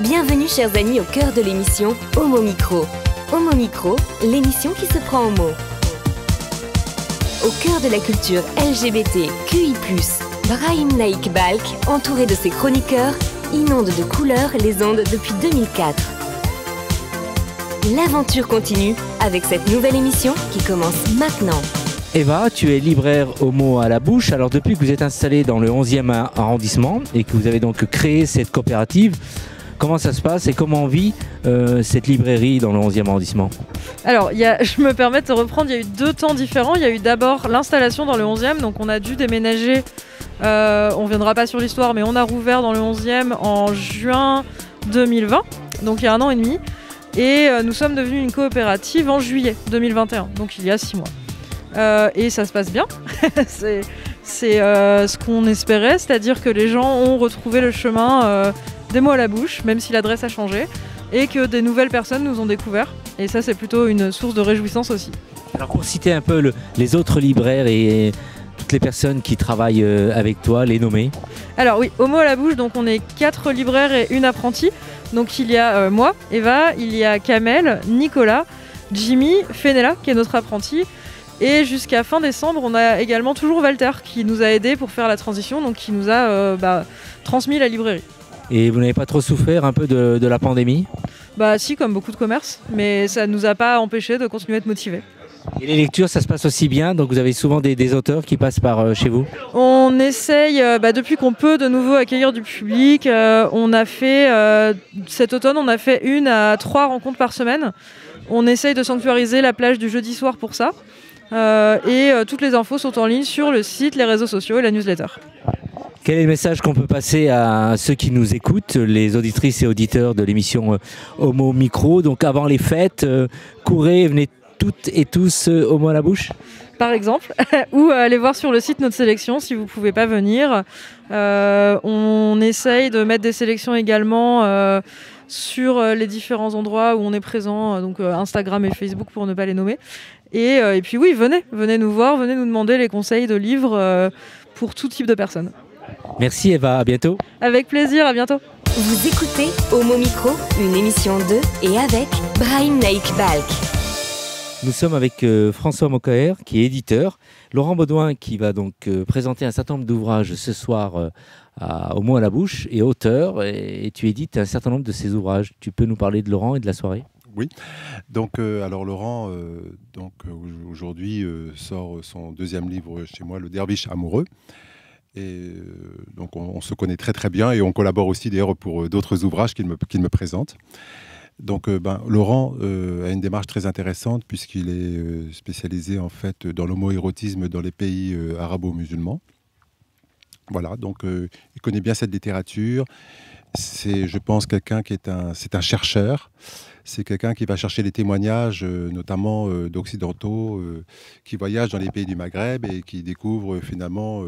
Bienvenue chers amis au cœur de l'émission Homo Micro. Homo Micro, l'émission qui se prend en mots. Au cœur de la culture LGBT, QI+, Brahim Naik Balk, entouré de ses chroniqueurs, inonde de couleurs les ondes depuis 2004. L'aventure continue avec cette nouvelle émission qui commence maintenant. Eva, tu es libraire homo à la bouche. Alors depuis que vous êtes installée dans le 11e arrondissement et que vous avez donc créé cette coopérative, comment ça se passe et comment vit cette librairie dans le 11e arrondissement? Alors, je me permets de te reprendre, il y a eu deux temps différents. Il y a eu d'abord l'installation dans le 11e, donc on a dû déménager, on ne viendra pas sur l'histoire, mais on a rouvert dans le 11e en juin 2020, donc il y a 1 an et demi. Et nous sommes devenus une coopérative en juillet 2021, donc il y a 6 mois. Et ça se passe bien, c'est ce qu'on espérait, c'est-à-dire que les gens ont retrouvé le chemin des mots à la bouche, même si l'adresse a changé, et que des nouvelles personnes nous ont découvert. Et ça, c'est plutôt une source de réjouissance aussi. Alors pour citer un peu les autres libraires et toutes les personnes qui travaillent avec toi, les nommer. Alors oui, Homo à la bouche, donc on est 4 libraires et une apprentie. Donc il y a moi, Eva, il y a Kamel, Nicolas, Jimmy, Fenella, qui est notre apprenti. Et jusqu'à fin décembre, on a également toujours Walter qui nous a aidés pour faire la transition, donc qui nous a transmis la librairie. Et vous n'avez pas trop souffert un peu de la pandémie? Bah si, comme beaucoup de commerces, mais ça ne nous a pas empêchés de continuer à être motivés. Et les lectures, ça se passe aussi bien? Donc vous avez souvent des auteurs qui passent par chez vous? On essaye, depuis qu'on peut de nouveau accueillir du public, on a fait, cet automne, on a fait 1 à 3 rencontres par semaine. On essaye de sanctuariser la plage du jeudi soir pour ça. Toutes les infos sont en ligne sur le site, les réseaux sociaux et la newsletter. Quel est le message qu'on peut passer à ceux qui nous écoutent, les auditrices et auditeurs de l'émission Homo Micro? Donc avant les fêtes, courez, venez toutes et tous homo à la bouche, par exemple, ou allez voir sur le site notre sélection si vous ne pouvez pas venir. On essaye de mettre des sélections également sur les différents endroits où on est présent, donc Instagram et Facebook pour ne pas les nommer. Et puis oui, venez nous voir, venez nous demander les conseils de livres pour tout type de personnes. Merci Eva, à bientôt. Avec plaisir, à bientôt. Vous écoutez Homo Micro, une émission de et avec Brahim Naik Balk. Nous sommes avec François Mokaer qui est éditeur, Laurent Baudouin qui va donc présenter un certain nombre d'ouvrages ce soir à Homo à la bouche, et auteur, et tu édites un certain nombre de ces ouvrages. Tu peux nous parler de Laurent et de la soirée? Oui, donc alors Laurent aujourd'hui sort son 2e livre chez moi, Le Derviche amoureux. Et donc on se connaît très très bien et on collabore aussi d'ailleurs pour d'autres ouvrages qu'il me présente. Donc Laurent a une démarche très intéressante puisqu'il est spécialisé en fait dans l'homoérotisme dans les pays arabo-musulmans. Voilà, donc il connaît bien cette littérature. C'est, je pense, quelqu'un qui est un chercheur. C'est quelqu'un qui va chercher les témoignages, notamment d'occidentaux, qui voyagent dans les pays du Maghreb et qui découvrent finalement,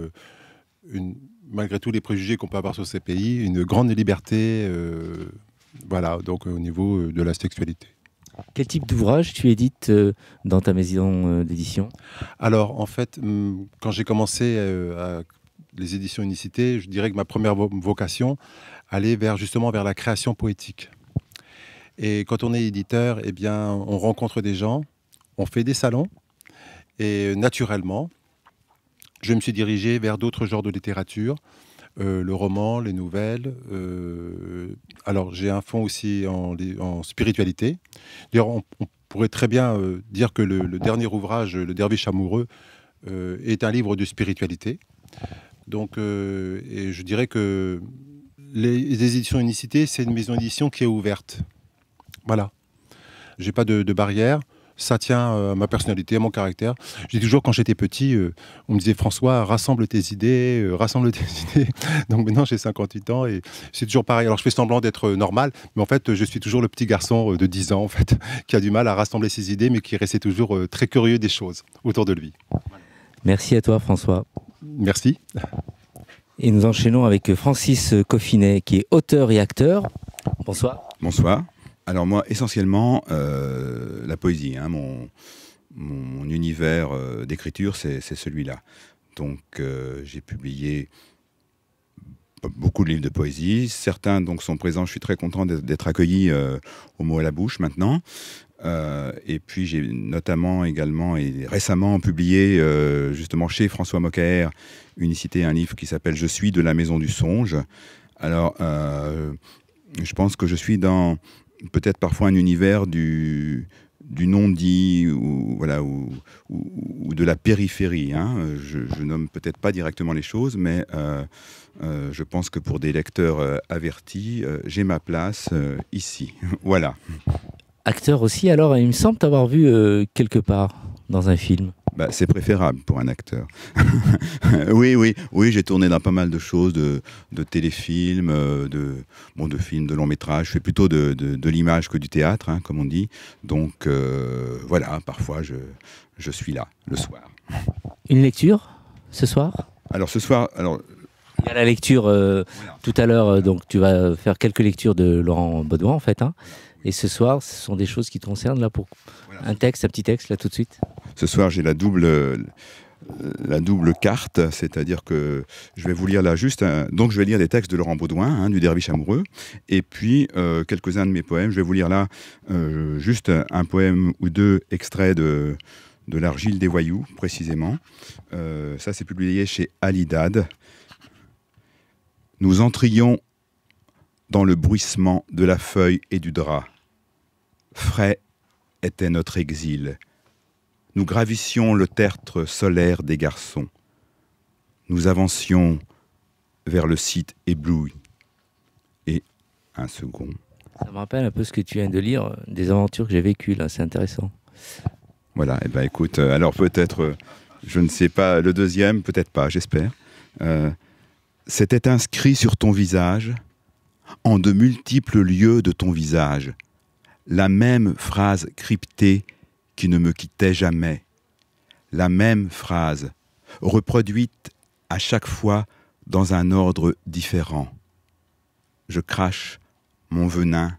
malgré tous les préjugés qu'on peut avoir sur ces pays, une grande liberté, voilà, donc au niveau de la sexualité. Quel type d'ouvrage tu édites dans ta maison d'édition? Alors, en fait, quand j'ai commencé les éditions Unicité, je dirais que ma première vocation allait justement vers la création poétique. Et quand on est éditeur, eh bien, on rencontre des gens, on fait des salons, et naturellement, je me suis dirigé vers d'autres genres de littérature, le roman, les nouvelles. Alors, j'ai un fond aussi en spiritualité. D'ailleurs, on pourrait très bien dire que le dernier ouvrage, Le Derviche amoureux, est un livre de spiritualité. Donc, et je dirais que les éditions Unicité, c'est une maison d'édition qui est ouverte. Voilà. J'ai pas de barrière. Ça tient à ma personnalité, à mon caractère. Je dis toujours, quand j'étais petit, on me disait « François, rassemble tes idées, rassemble tes idées ». Donc maintenant, j'ai 58 ans et c'est toujours pareil. Alors, je fais semblant d'être normal, mais en fait, je suis toujours le petit garçon de 10 ans, en fait, qui a du mal à rassembler ses idées, mais qui restait toujours très curieux des choses autour de lui. Merci à toi, François. Merci. Et nous enchaînons avec Francis Coffinet, qui est auteur et acteur. Bonsoir. Bonsoir. Alors moi, essentiellement, la poésie, hein, mon univers d'écriture, c'est celui-là. Donc j'ai publié beaucoup de livres de poésie. Certains donc sont présents. Je suis très content d'être accueilli au mot à la bouche maintenant. Et puis j'ai notamment également et récemment publié justement chez François Mokaer Unicité, un livre qui s'appelle Je suis de la maison du songe. Alors je pense que je suis dans peut-être parfois un univers du non-dit ou, voilà, ou de la périphérie. Hein. Je nomme peut-être pas directement les choses, mais je pense que pour des lecteurs avertis, j'ai ma place ici. Voilà. Acteur aussi, alors il me semble t'avoir vu quelque part dans un film. Bah, c'est préférable pour un acteur. Oui, j'ai tourné dans pas mal de choses, de téléfilms, de films, de longs métrages. Je fais plutôt de l'image que du théâtre, hein, comme on dit. Donc voilà, parfois je suis là le soir. Une lecture ce soir ? Alors ce soir, il y a la lecture voilà. Tout à l'heure, donc tu vas faire quelques lectures de Laurent Baudouin en fait. Hein. Et ce soir, ce sont des choses qui te concernent là pour voilà. Un petit texte là tout de suite. Ce soir, j'ai la double carte, c'est-à-dire que je vais vous lire là juste. Donc, je vais lire des textes de Laurent Baudouin, hein, du Derviche amoureux, et puis quelques-uns de mes poèmes. Je vais vous lire là juste un poème ou deux extraits de l'Argile des voyous, précisément. Ça, c'est publié chez Alidad. Nous entrions dans le bruissement de la feuille et du drap. Frais était notre exil. Nous gravissions le tertre solaire des garçons. Nous avancions vers le site ébloui. Et un second. Ça me rappelle un peu ce que tu viens de lire, des aventures que j'ai vécues là, c'est intéressant. Voilà, et écoute, alors peut-être, je ne sais pas, le deuxième, peut-être pas, j'espère. C'était inscrit sur ton visage, en de multiples lieux de ton visage, la même phrase cryptée qui ne me quittait jamais, la même phrase, reproduite à chaque fois dans un ordre différent. Je crache mon venin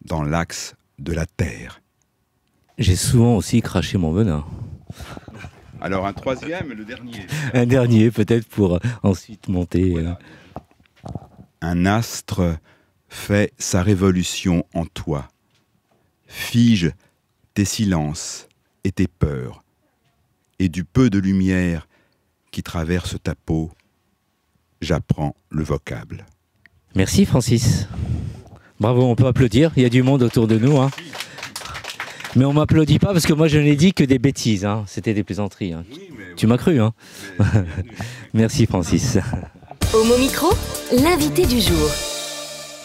dans l'axe de la terre. J'ai souvent aussi craché mon venin. Alors un troisième, le dernier. Un dernier peut-être pour ensuite monter. Voilà. Un astre fait sa révolution en toi. Fige tes silences et tes peurs, et du peu de lumière qui traverse ta peau, j'apprends le vocable. Merci Francis. Bravo, on peut applaudir, il y a du monde autour de nous. Hein. Mais on ne m'applaudit pas parce que moi je n'ai dit que des bêtises, hein. C'était des plaisanteries. Hein. Oui, tu m'as cru. Hein. Merci Francis. Homo Micro, l'invité du jour.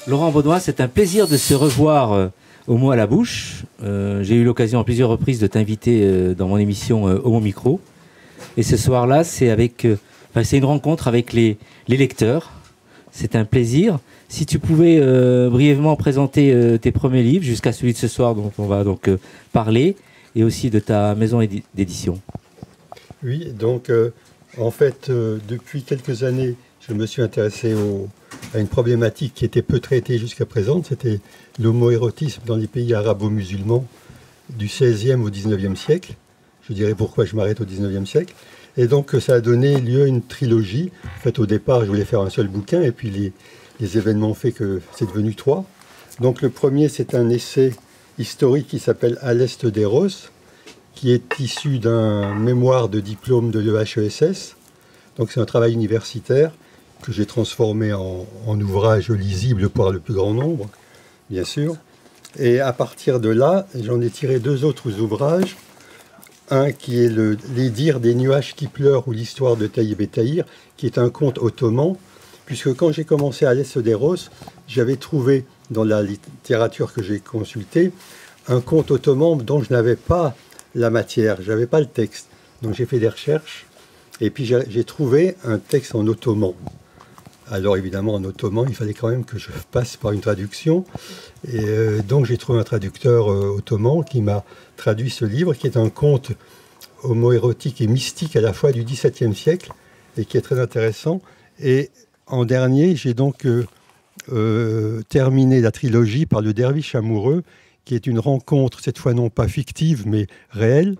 Laurent Baudouin, c'est un plaisir de se revoir au mot à la bouche. J'ai eu l'occasion à plusieurs reprises de t'inviter dans mon émission Homo Micro. Et ce soir-là, c'est une rencontre avec les lecteurs. C'est un plaisir. Si tu pouvais brièvement présenter tes premiers livres jusqu'à celui de ce soir dont on va donc parler, et aussi de ta maison d'édition. Oui, donc en fait, depuis quelques années, je me suis intéressé à une problématique qui était peu traitée jusqu'à présent, c'était l'homoérotisme dans les pays arabo-musulmans du XVIe au XIXe siècle. Je dirais pourquoi je m'arrête au XIXe siècle. Et donc ça a donné lieu à une trilogie. En fait, au départ, je voulais faire un seul bouquin, et puis les événements ont fait que c'est devenu 3. Donc le premier, c'est un essai historique qui s'appelle « À l'Est des Roses », qui est issu d'un mémoire de diplôme de l'EHESS. Donc c'est un travail universitaire que j'ai transformé en ouvrage lisible par le plus grand nombre, bien sûr. Et à partir de là, j'en ai tiré 2 autres ouvrages. Un qui est Les dires des nuages qui pleurent ou l'histoire de Taïeb et Tahir, qui est un conte ottoman, puisque quand j'ai commencé à l'Est des Roses, j'avais trouvé dans la littérature que j'ai consultée un conte ottoman dont je n'avais pas la matière, je n'avais pas le texte. Donc j'ai fait des recherches, et puis j'ai trouvé un texte en ottoman. Alors évidemment, en ottoman, il fallait quand même que je passe par une traduction. Et donc j'ai trouvé un traducteur ottoman qui m'a traduit ce livre, qui est un conte homoérotique et mystique à la fois du XVIIe siècle, et qui est très intéressant. Et en dernier, j'ai donc terminé la trilogie par Le Derviche amoureux, qui est une rencontre, cette fois non pas fictive, mais réelle,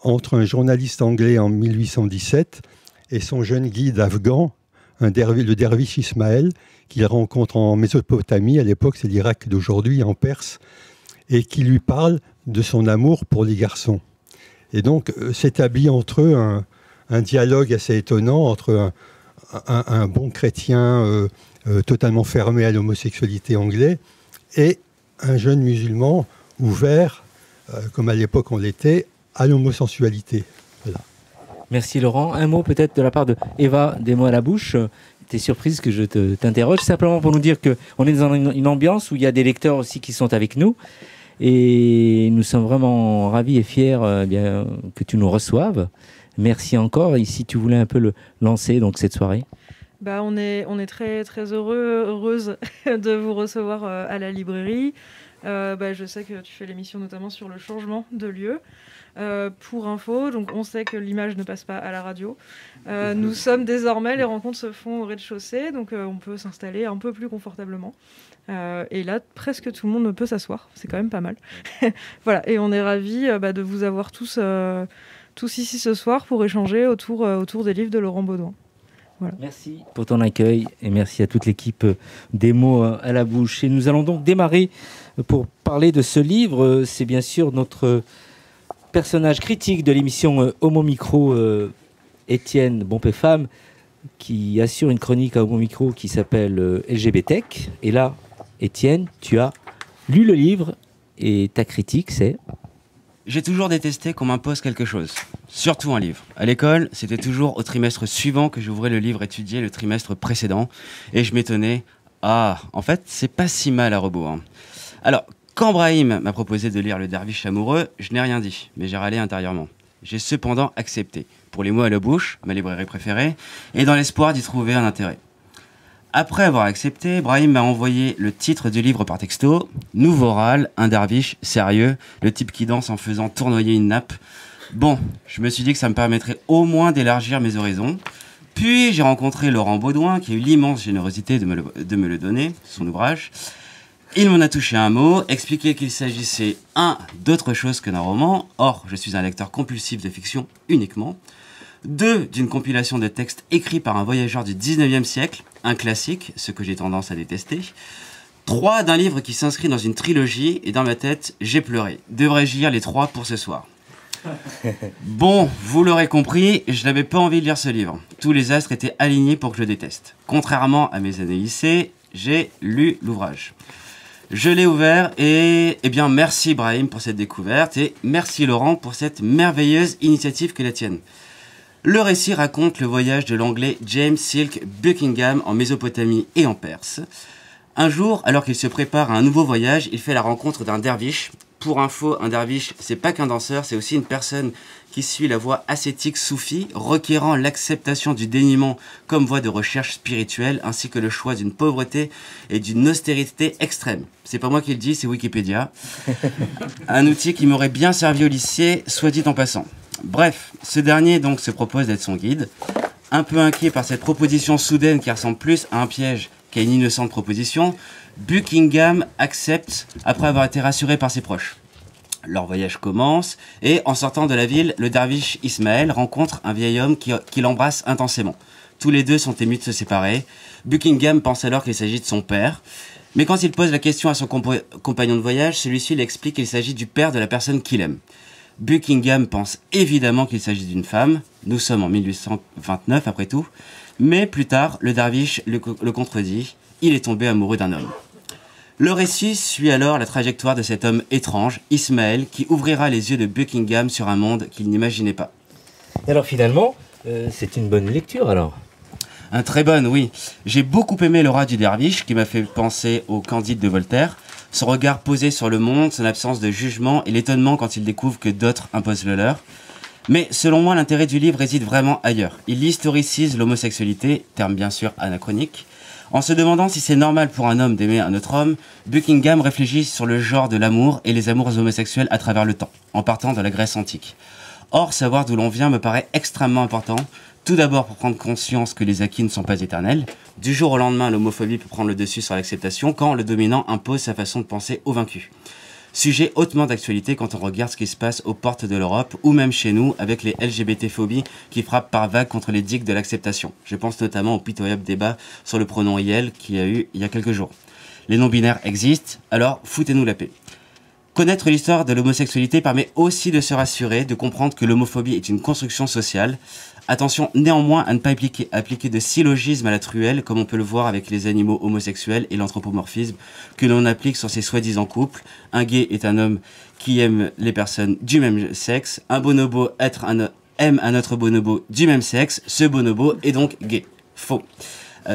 entre un journaliste anglais en 1817 et son jeune guide afghan, le derviche Ismaël, qu'il rencontre en Mésopotamie, à l'époque c'est l'Irak d'aujourd'hui, en Perse, et qui lui parle de son amour pour les garçons. Et donc s'établit entre eux un dialogue assez étonnant entre un bon chrétien totalement fermé à l'homosexualité anglais et un jeune musulman ouvert, comme à l'époque on l'était, à l'homosensualité. Voilà. Merci Laurent. Un mot peut-être de la part de Eva, des mots à la bouche. T'es surprise que je t'interroge, simplement pour nous dire qu'on est dans une ambiance où il y a des lecteurs aussi qui sont avec nous. Et nous sommes vraiment ravis et fiers que tu nous reçoives. Merci encore. Et si tu voulais un peu le lancer, donc, cette soirée. On est très, très heureuse de vous recevoir à la librairie. Je sais que tu fais l'émission notamment sur le changement de lieu. Pour info, donc on sait que l'image ne passe pas à la radio. Nous sommes désormais, les rencontres se font au rez-de-chaussée, donc on peut s'installer un peu plus confortablement. Et là, presque tout le monde peut s'asseoir, c'est quand même pas mal. Voilà, et on est ravis de vous avoir tous ici ce soir pour échanger autour des livres de Laurent Baudouin. Voilà. Merci pour ton accueil et merci à toute l'équipe des mots à la bouche. Et nous allons donc démarrer pour parler de ce livre. C'est bien sûr notre personnage critique de l'émission Homo Micro, Étienne Bompé-Femme, qui assure une chronique à Homo Micro qui s'appelle LGBT. Et là, Étienne, tu as lu le livre et ta critique, c'est... J'ai toujours détesté qu'on m'impose quelque chose, surtout un livre. À l'école, c'était toujours au trimestre suivant que j'ouvrais le livre étudié le trimestre précédent, et je m'étonnais, en fait, c'est pas si mal à rebours. Hein. Alors, quand Brahim m'a proposé de lire Le Derviche amoureux, je n'ai rien dit, mais j'ai râlé intérieurement. J'ai cependant accepté, pour les mots à la bouche, ma librairie préférée, et dans l'espoir d'y trouver un intérêt. Après avoir accepté, Brahim m'a envoyé le titre du livre par texto. Nouveau râle, un derviche sérieux, le type qui danse en faisant tournoyer une nappe. Bon, je me suis dit que ça me permettrait au moins d'élargir mes horizons. Puis j'ai rencontré Laurent Baudouin, qui a eu l'immense générosité de me le donner, son ouvrage. Il m'en a touché un mot, expliqué qu'il s'agissait, d'autre chose que d'un roman. Or, je suis un lecteur compulsif de fiction uniquement. 2, d'une compilation de textes écrits par un voyageur du 19e siècle, un classique, ce que j'ai tendance à détester. 3, d'un livre qui s'inscrit dans une trilogie, et dans ma tête, j'ai pleuré. Devrais-je lire les 3 pour ce soir? Bon, vous l'aurez compris, je n'avais pas envie de lire ce livre. Tous les astres étaient alignés pour que je le déteste. Contrairement à mes années lycée, j'ai lu l'ouvrage. Je l'ai ouvert et, merci Brahim pour cette découverte, et merci Laurent pour cette merveilleuse initiative que la tienne. Le récit raconte le voyage de l'anglais James Silk Buckingham en Mésopotamie et en Perse. Un jour, alors qu'il se prépare à un nouveau voyage, il fait la rencontre d'un derviche. Pour info, un derviche, c'est pas qu'un danseur, c'est aussi une personne qui suit la voie ascétique soufie, requérant l'acceptation du déniement comme voie de recherche spirituelle, ainsi que le choix d'une pauvreté et d'une austérité extrême. C'est pas moi qui le dis, c'est Wikipédia. Un outil qui m'aurait bien servi au lycée, soit dit en passant. Bref, ce dernier donc se propose d'être son guide. Un peu inquiet par cette proposition soudaine qui ressemble plus à un piège qu'à une innocente proposition, Buckingham accepte après avoir été rassuré par ses proches. Leur voyage commence et en sortant de la ville, le derviche Ismaël rencontre un vieil homme qui l'embrasse intensément. Tous les deux sont émus de se séparer. Buckingham pense alors qu'il s'agit de son père. Mais quand il pose la question à son compagnon de voyage, celui-ci lui explique qu'il s'agit du père de la personne qu'il aime. Buckingham pense évidemment qu'il s'agit d'une femme. Nous sommes en 1829 après tout. Mais plus tard, le derviche le contredit. Il est tombé amoureux d'un homme. Le récit suit alors la trajectoire de cet homme étrange, Ismaël, qui ouvrira les yeux de Buckingham sur un monde qu'il n'imaginait pas. Et alors finalement, c'est une bonne lecture alors? Un très bonne, oui. J'ai beaucoup aimé l'aura du derviche qui m'a fait penser au Candide de Voltaire. Son regard posé sur le monde, son absence de jugement et l'étonnement quand il découvre que d'autres imposent le leur. Mais selon moi, l'intérêt du livre réside vraiment ailleurs. Il historicise l'homosexualité, terme bien sûr anachronique. En se demandant si c'est normal pour un homme d'aimer un autre homme, Buckingham réfléchit sur le genre de l'amour et les amours homosexuels à travers le temps, en partant de la Grèce antique. Or, savoir d'où l'on vient me paraît extrêmement important. Tout d'abord pour prendre conscience que les acquis ne sont pas éternels. Du jour au lendemain, l'homophobie peut prendre le dessus sur l'acceptation quand le dominant impose sa façon de penser au vaincu. Sujet hautement d'actualité quand on regarde ce qui se passe aux portes de l'Europe ou même chez nous avec les LGBT-phobies qui frappent par vagues contre les digues de l'acceptation. Je pense notamment au pitoyable débat sur le pronom IL qu'il y a eu il y a quelques jours. Les non-binaires existent, alors foutez-nous la paix. Connaître l'histoire de l'homosexualité permet aussi de se rassurer, de comprendre que l'homophobie est une construction sociale. Attention néanmoins à ne pas appliquer de syllogisme à la truelle, comme on peut le voir avec les animaux homosexuels et l'anthropomorphisme que l'on applique sur ces soi-disant couples. Un gay est un homme qui aime les personnes du même sexe. Un bonobo aime un autre bonobo du même sexe. Ce bonobo est donc gay. Faux.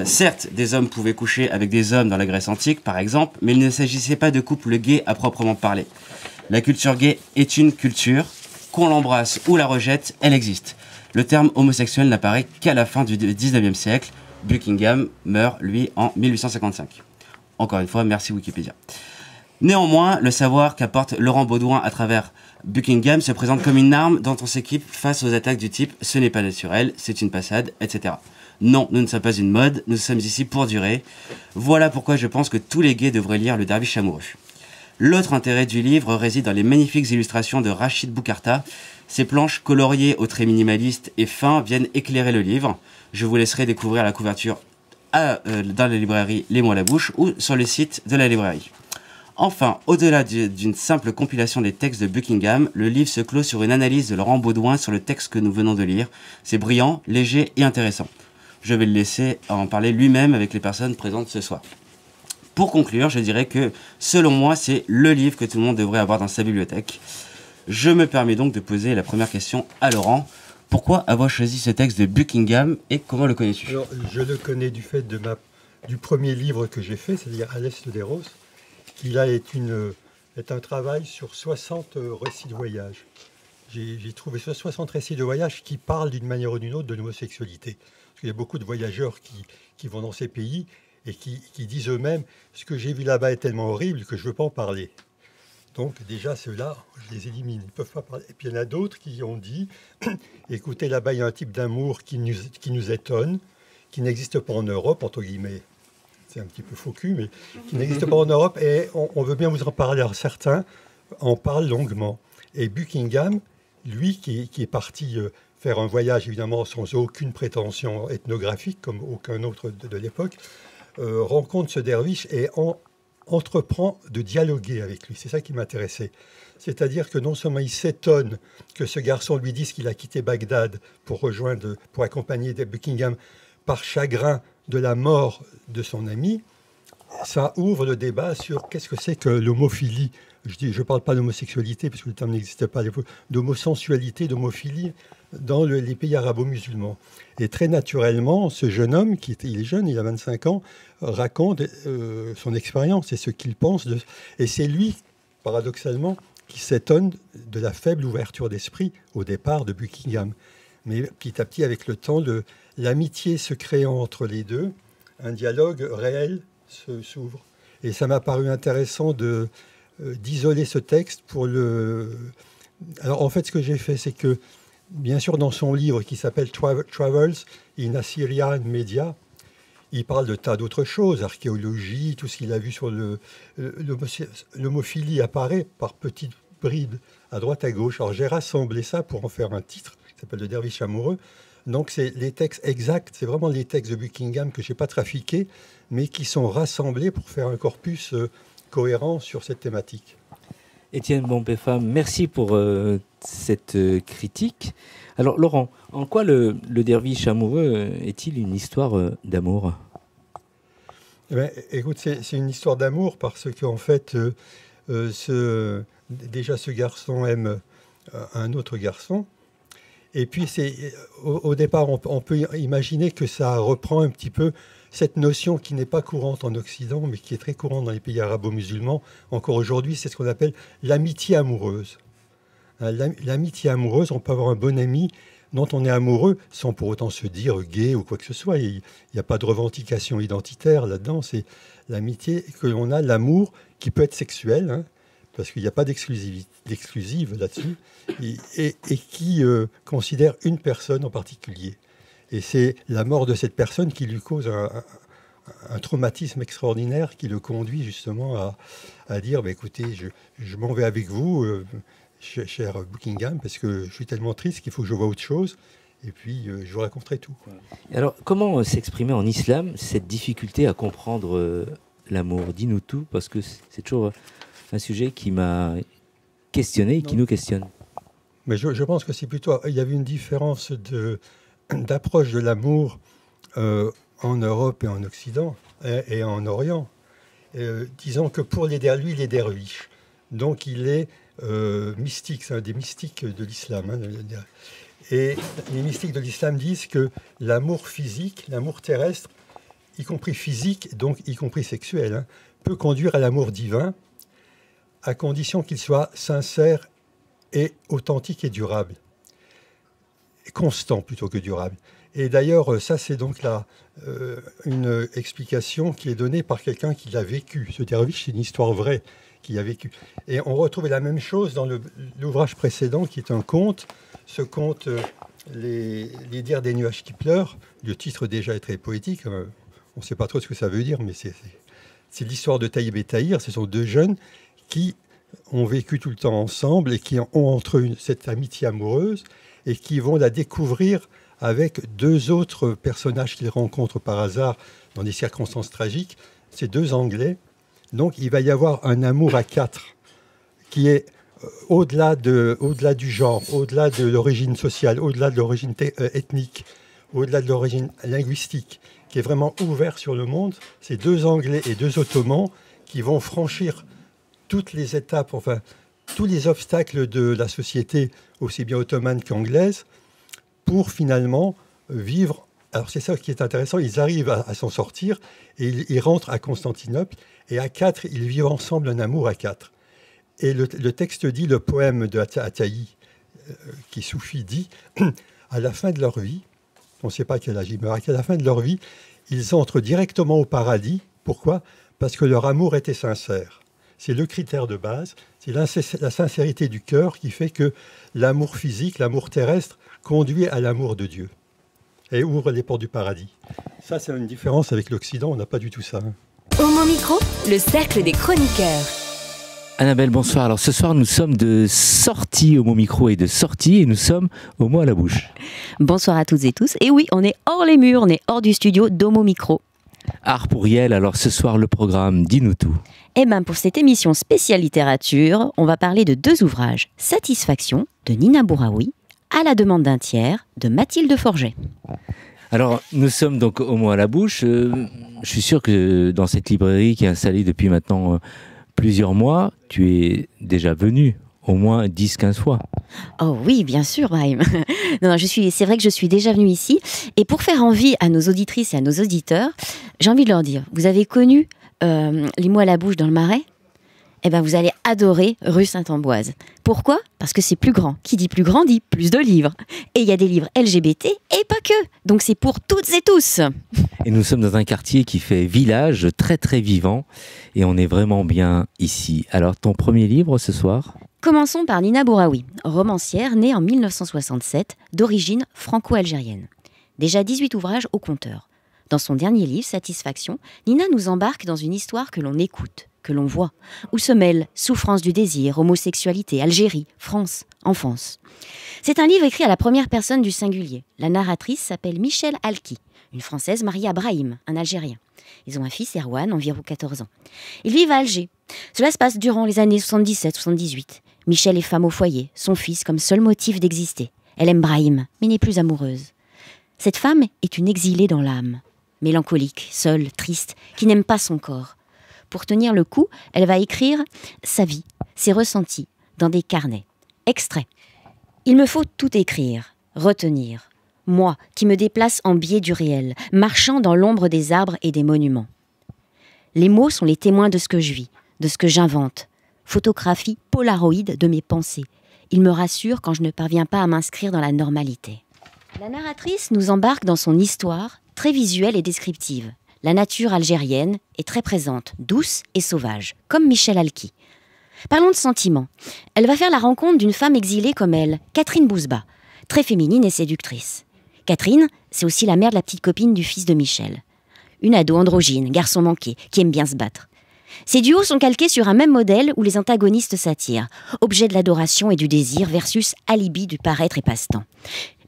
Certes, des hommes pouvaient coucher avec des hommes dans la Grèce antique, par exemple, mais il ne s'agissait pas de couple gay à proprement parler. La culture gay est une culture. Qu'on l'embrasse ou la rejette, elle existe. Le terme homosexuel n'apparaît qu'à la fin du 19e siècle. Buckingham meurt, lui, en 1855. Encore une fois, merci Wikipédia. Néanmoins, le savoir qu'apporte Laurent Baudouin à travers Buckingham se présente comme une arme dont on s'équipe face aux attaques du type « ce n'est pas naturel, c'est une passade », etc. Non, nous ne sommes pas une mode, nous sommes ici pour durer. Voilà pourquoi je pense que tous les gays devraient lire Le Derviche amoureux. L'autre intérêt du livre réside dans les magnifiques illustrations de Rachid Boukarta. Ces planches coloriées aux traits minimalistes et fins viennent éclairer le livre. Je vous laisserai découvrir la couverture dans la librairie Les Mots à la bouche ou sur le site de la librairie. Enfin, au-delà d'une simple compilation des textes de Buckingham, le livre se clôt sur une analyse de Laurent Baudouin sur le texte que nous venons de lire. C'est brillant, léger et intéressant. Je vais le laisser en parler lui-même avec les personnes présentes ce soir. Pour conclure, je dirais que, selon moi, c'est le livre que tout le monde devrait avoir dans sa bibliothèque. Je me permets donc de poser la première question à Laurent. Pourquoi avoir choisi ce texte de Buckingham et comment le connais-tu ? Alors, je le connais du fait du premier livre que j'ai fait, c'est-à-dire À l'Est des Roses, qui là est un travail sur 60 récits de voyage. J'ai trouvé 60 récits de voyage qui parlent d'une manière ou d'une autre de l'homosexualité. Parce qu'il y a beaucoup de voyageurs qui vont dans ces pays et qui disent eux-mêmes « ce que j'ai vu là-bas est tellement horrible que je ne veux pas en parler ». Donc déjà, ceux-là, je les élimine, ils ne peuvent pas parler. Et puis il y en a d'autres qui ont dit « écoutez, là-bas, il y a un type d'amour qui nous étonne, qui n'existe pas en Europe, entre guillemets. » C'est un petit peu faux cul, mais qui n'existe pas en Europe et on veut bien vous en parler. Alors certains en parlent longuement. Et Buckingham, lui, qui est parti faire un voyage, évidemment, sans aucune prétention ethnographique, comme aucun autre de l'époque, rencontre ce derviche et entreprend de dialoguer avec lui. C'est ça qui m'intéressait. C'est-à-dire que non seulement il s'étonne que ce garçon lui dise qu'il a quitté Bagdad pour accompagner Buckingham par chagrin de la mort de son ami, ça ouvre le débat sur qu'est-ce que c'est que l'homophilie. Je ne parle pas d'homosexualité, parce que le terme n'existait pas à l'époque, d'homosensualité, d'homophilie dans les pays arabo-musulmans. Et très naturellement, ce jeune homme, il est jeune, il a 25 ans, raconte son expérience et ce qu'il pense. Et c'est lui, paradoxalement, qui s'étonne de la faible ouverture d'esprit au départ de Buckingham. Mais petit à petit, avec le temps, l'amitié se créant entre les deux, un dialogue réel s'ouvre. Et ça m'a paru intéressant d'isoler ce texte pour le... Alors en fait, ce que j'ai fait, c'est que, bien sûr, dans son livre qui s'appelle Travels in Assyrian Media, il parle de tas d'autres choses, archéologie, tout ce qu'il a vu sur l'homophilie apparaît par petites bribes à droite à gauche. Alors j'ai rassemblé ça pour en faire un titre qui s'appelle Le Derviche amoureux. Donc c'est les textes exacts, c'est vraiment les textes de Buckingham que je n'ai pas trafiqués, mais qui sont rassemblés pour faire un corpus cohérent sur cette thématique. Étienne Bonpefam, merci pour cette critique. Alors Laurent, en quoi le derviche amoureux est-il une histoire d'amour ? Écoute, c'est une histoire d'amour parce qu'en fait, déjà ce garçon aime un autre garçon. Et puis au départ, on peut imaginer que ça reprend un petit peu cette notion qui n'est pas courante en Occident, mais qui est très courante dans les pays arabo-musulmans. Encore aujourd'hui, c'est ce qu'on appelle l'amitié amoureuse. L'amitié amoureuse, on peut avoir un bon ami dont on est amoureux sans pour autant se dire gay ou quoi que ce soit. Il n'y a pas de revendication identitaire là-dedans. C'est l'amitié que l'on a, l'amour qui peut être sexuel, hein, parce qu'il n'y a pas d'exclusive là-dessus, et qui considère une personne en particulier. Et c'est la mort de cette personne qui lui cause un traumatisme extraordinaire qui le conduit justement à dire écoutez, je m'en vais avec vous, cher Buckingham, parce que je suis tellement triste qu'il faut que je voie autre chose. Et puis, je vous raconterai tout. Alors, comment s'exprimer en islam cette difficulté à comprendre l'amour? Dis-nous tout, parce que c'est toujours un sujet qui m'a questionné et qui nous questionne. Mais je pense que c'est plutôt... Il y avait une différence d'approche de l'amour en Europe et en Occident et en Orient. Disons que pour lui, il est derviche. Donc, il est mystique. C'est un des mystiques de l'islam. Et les mystiques de l'islam disent que l'amour physique, l'amour terrestre, y compris physique, donc y compris sexuel, peut conduire à l'amour divin, à condition qu'il soit sincère et authentique et durable. Et constant plutôt que durable. Et d'ailleurs, ça c'est donc une explication qui est donnée par quelqu'un qui l'a vécu. Ce derviche, c'est une histoire vraie qu'il a vécu. Et on retrouve la même chose dans l'ouvrage précédent qui est un conte. Ce conte, les dires des nuages qui pleurent, le titre déjà est très poétique. On ne sait pas trop ce que ça veut dire, mais c'est l'histoire de Taïb et Tahir. Ce sont deux jeunes qui ont vécu tout le temps ensemble et qui ont entre eux cette amitié amoureuse et qui vont la découvrir avec deux autres personnages qu'ils rencontrent par hasard dans des circonstances tragiques. Ces deux Anglais. Donc il va y avoir un amour à quatre qui est au-delà du genre, au-delà de l'origine sociale, au-delà de l'origine ethnique, au-delà de l'origine linguistique, qui est vraiment ouvert sur le monde. Ces deux Anglais et deux Ottomans qui vont franchir toutes les étapes, enfin tous les obstacles de la société, aussi bien ottomane qu'anglaise, pour finalement vivre. Alors c'est ça qui est intéressant, ils arrivent à s'en sortir et ils rentrent à Constantinople et à quatre, ils vivent ensemble un amour à quatre. Et le texte dit, le poème de Ataï, qui est soufi, dit, à la fin de leur vie, on ne sait pas à quel âge ils meurent, à la fin de leur vie, ils entrent directement au paradis. Pourquoi? Parce que leur amour était sincère. C'est le critère de base, c'est la sincérité du cœur qui fait que l'amour physique, l'amour terrestre, conduit à l'amour de Dieu et ouvre les portes du paradis. Ça, c'est une différence avec l'Occident, on n'a pas du tout ça. Homo Micro, le cercle des chroniqueurs. Annabelle, bonsoir. Alors ce soir, nous sommes de sortie Homo Micro et de sortie et nous sommes au mot à la bouche. Bonsoir à toutes et tous. Et oui, on est hors les murs, on est hors du studio d'Homo Micro. Art pour Yael, alors ce soir, le programme, dis-nous tout. Eh bien, pour cette émission spéciale littérature, on va parler de deux ouvrages. Satisfaction, de Nina Bouraoui, À la demande d'un tiers, de Mathilde Forget. Alors, nous sommes donc au mot à la bouche. Je suis sûr que dans cette librairie qui est installée depuis maintenant plusieurs mois, tu es déjà venu au moins 10-15 fois. Oh oui, bien sûr, Brahim. Non, c'est vrai que je suis déjà venue ici. Et pour faire envie à nos auditrices et à nos auditeurs, j'ai envie de leur dire, vous avez connu les mots à la bouche dans le Marais? Eh bien, vous allez adorer rue Sainte-Ambroise. Pourquoi? Parce que c'est plus grand. Qui dit plus grand dit plus de livres. Et il y a des livres LGBT et pas que. Donc c'est pour toutes et tous. Et nous sommes dans un quartier qui fait village, très très vivant. Et on est vraiment bien ici. Alors, ton premier livre ce soir? Commençons par Nina Bouraoui, romancière née en 1967, d'origine franco-algérienne. Déjà 18 ouvrages au compteur. Dans son dernier livre, Satisfaction, Nina nous embarque dans une histoire que l'on écoute, que l'on voit, où se mêlent souffrance du désir, homosexualité, Algérie, France, enfance. C'est un livre écrit à la première personne du singulier. La narratrice s'appelle Michel Alki, une Française mariée à Brahim, un Algérien. Ils ont un fils, Erwan, environ 14 ans. Ils vivent à Alger. Cela se passe durant les années 77-78. Michel est femme au foyer, son fils comme seul motif d'exister. Elle aime Brahim, mais n'est plus amoureuse. Cette femme est une exilée dans l'âme. Mélancolique, seule, triste, qui n'aime pas son corps. Pour tenir le coup, elle va écrire sa vie, ses ressentis, dans des carnets. Extrait. Il me faut tout écrire, retenir. Moi, qui me déplace en biais du réel, marchant dans l'ombre des arbres et des monuments. Les mots sont les témoins de ce que je vis, de ce que j'invente. Photographie polaroïde de mes pensées. Ils me rassurent quand je ne parviens pas à m'inscrire dans la normalité. La narratrice nous embarque dans son histoire, très visuelle et descriptive. La nature algérienne est très présente, douce et sauvage, comme Michel Alki. Parlons de sentiments. Elle va faire la rencontre d'une femme exilée comme elle, Catherine Bouzba, très féminine et séductrice. Catherine, c'est aussi la mère de la petite copine du fils de Michel. une ado androgyne, garçon manqué, qui aime bien se battre. Ces duos sont calqués sur un même modèle où les antagonistes s'attirent, objet de l'adoration et du désir versus alibi du paraître et passe-temps.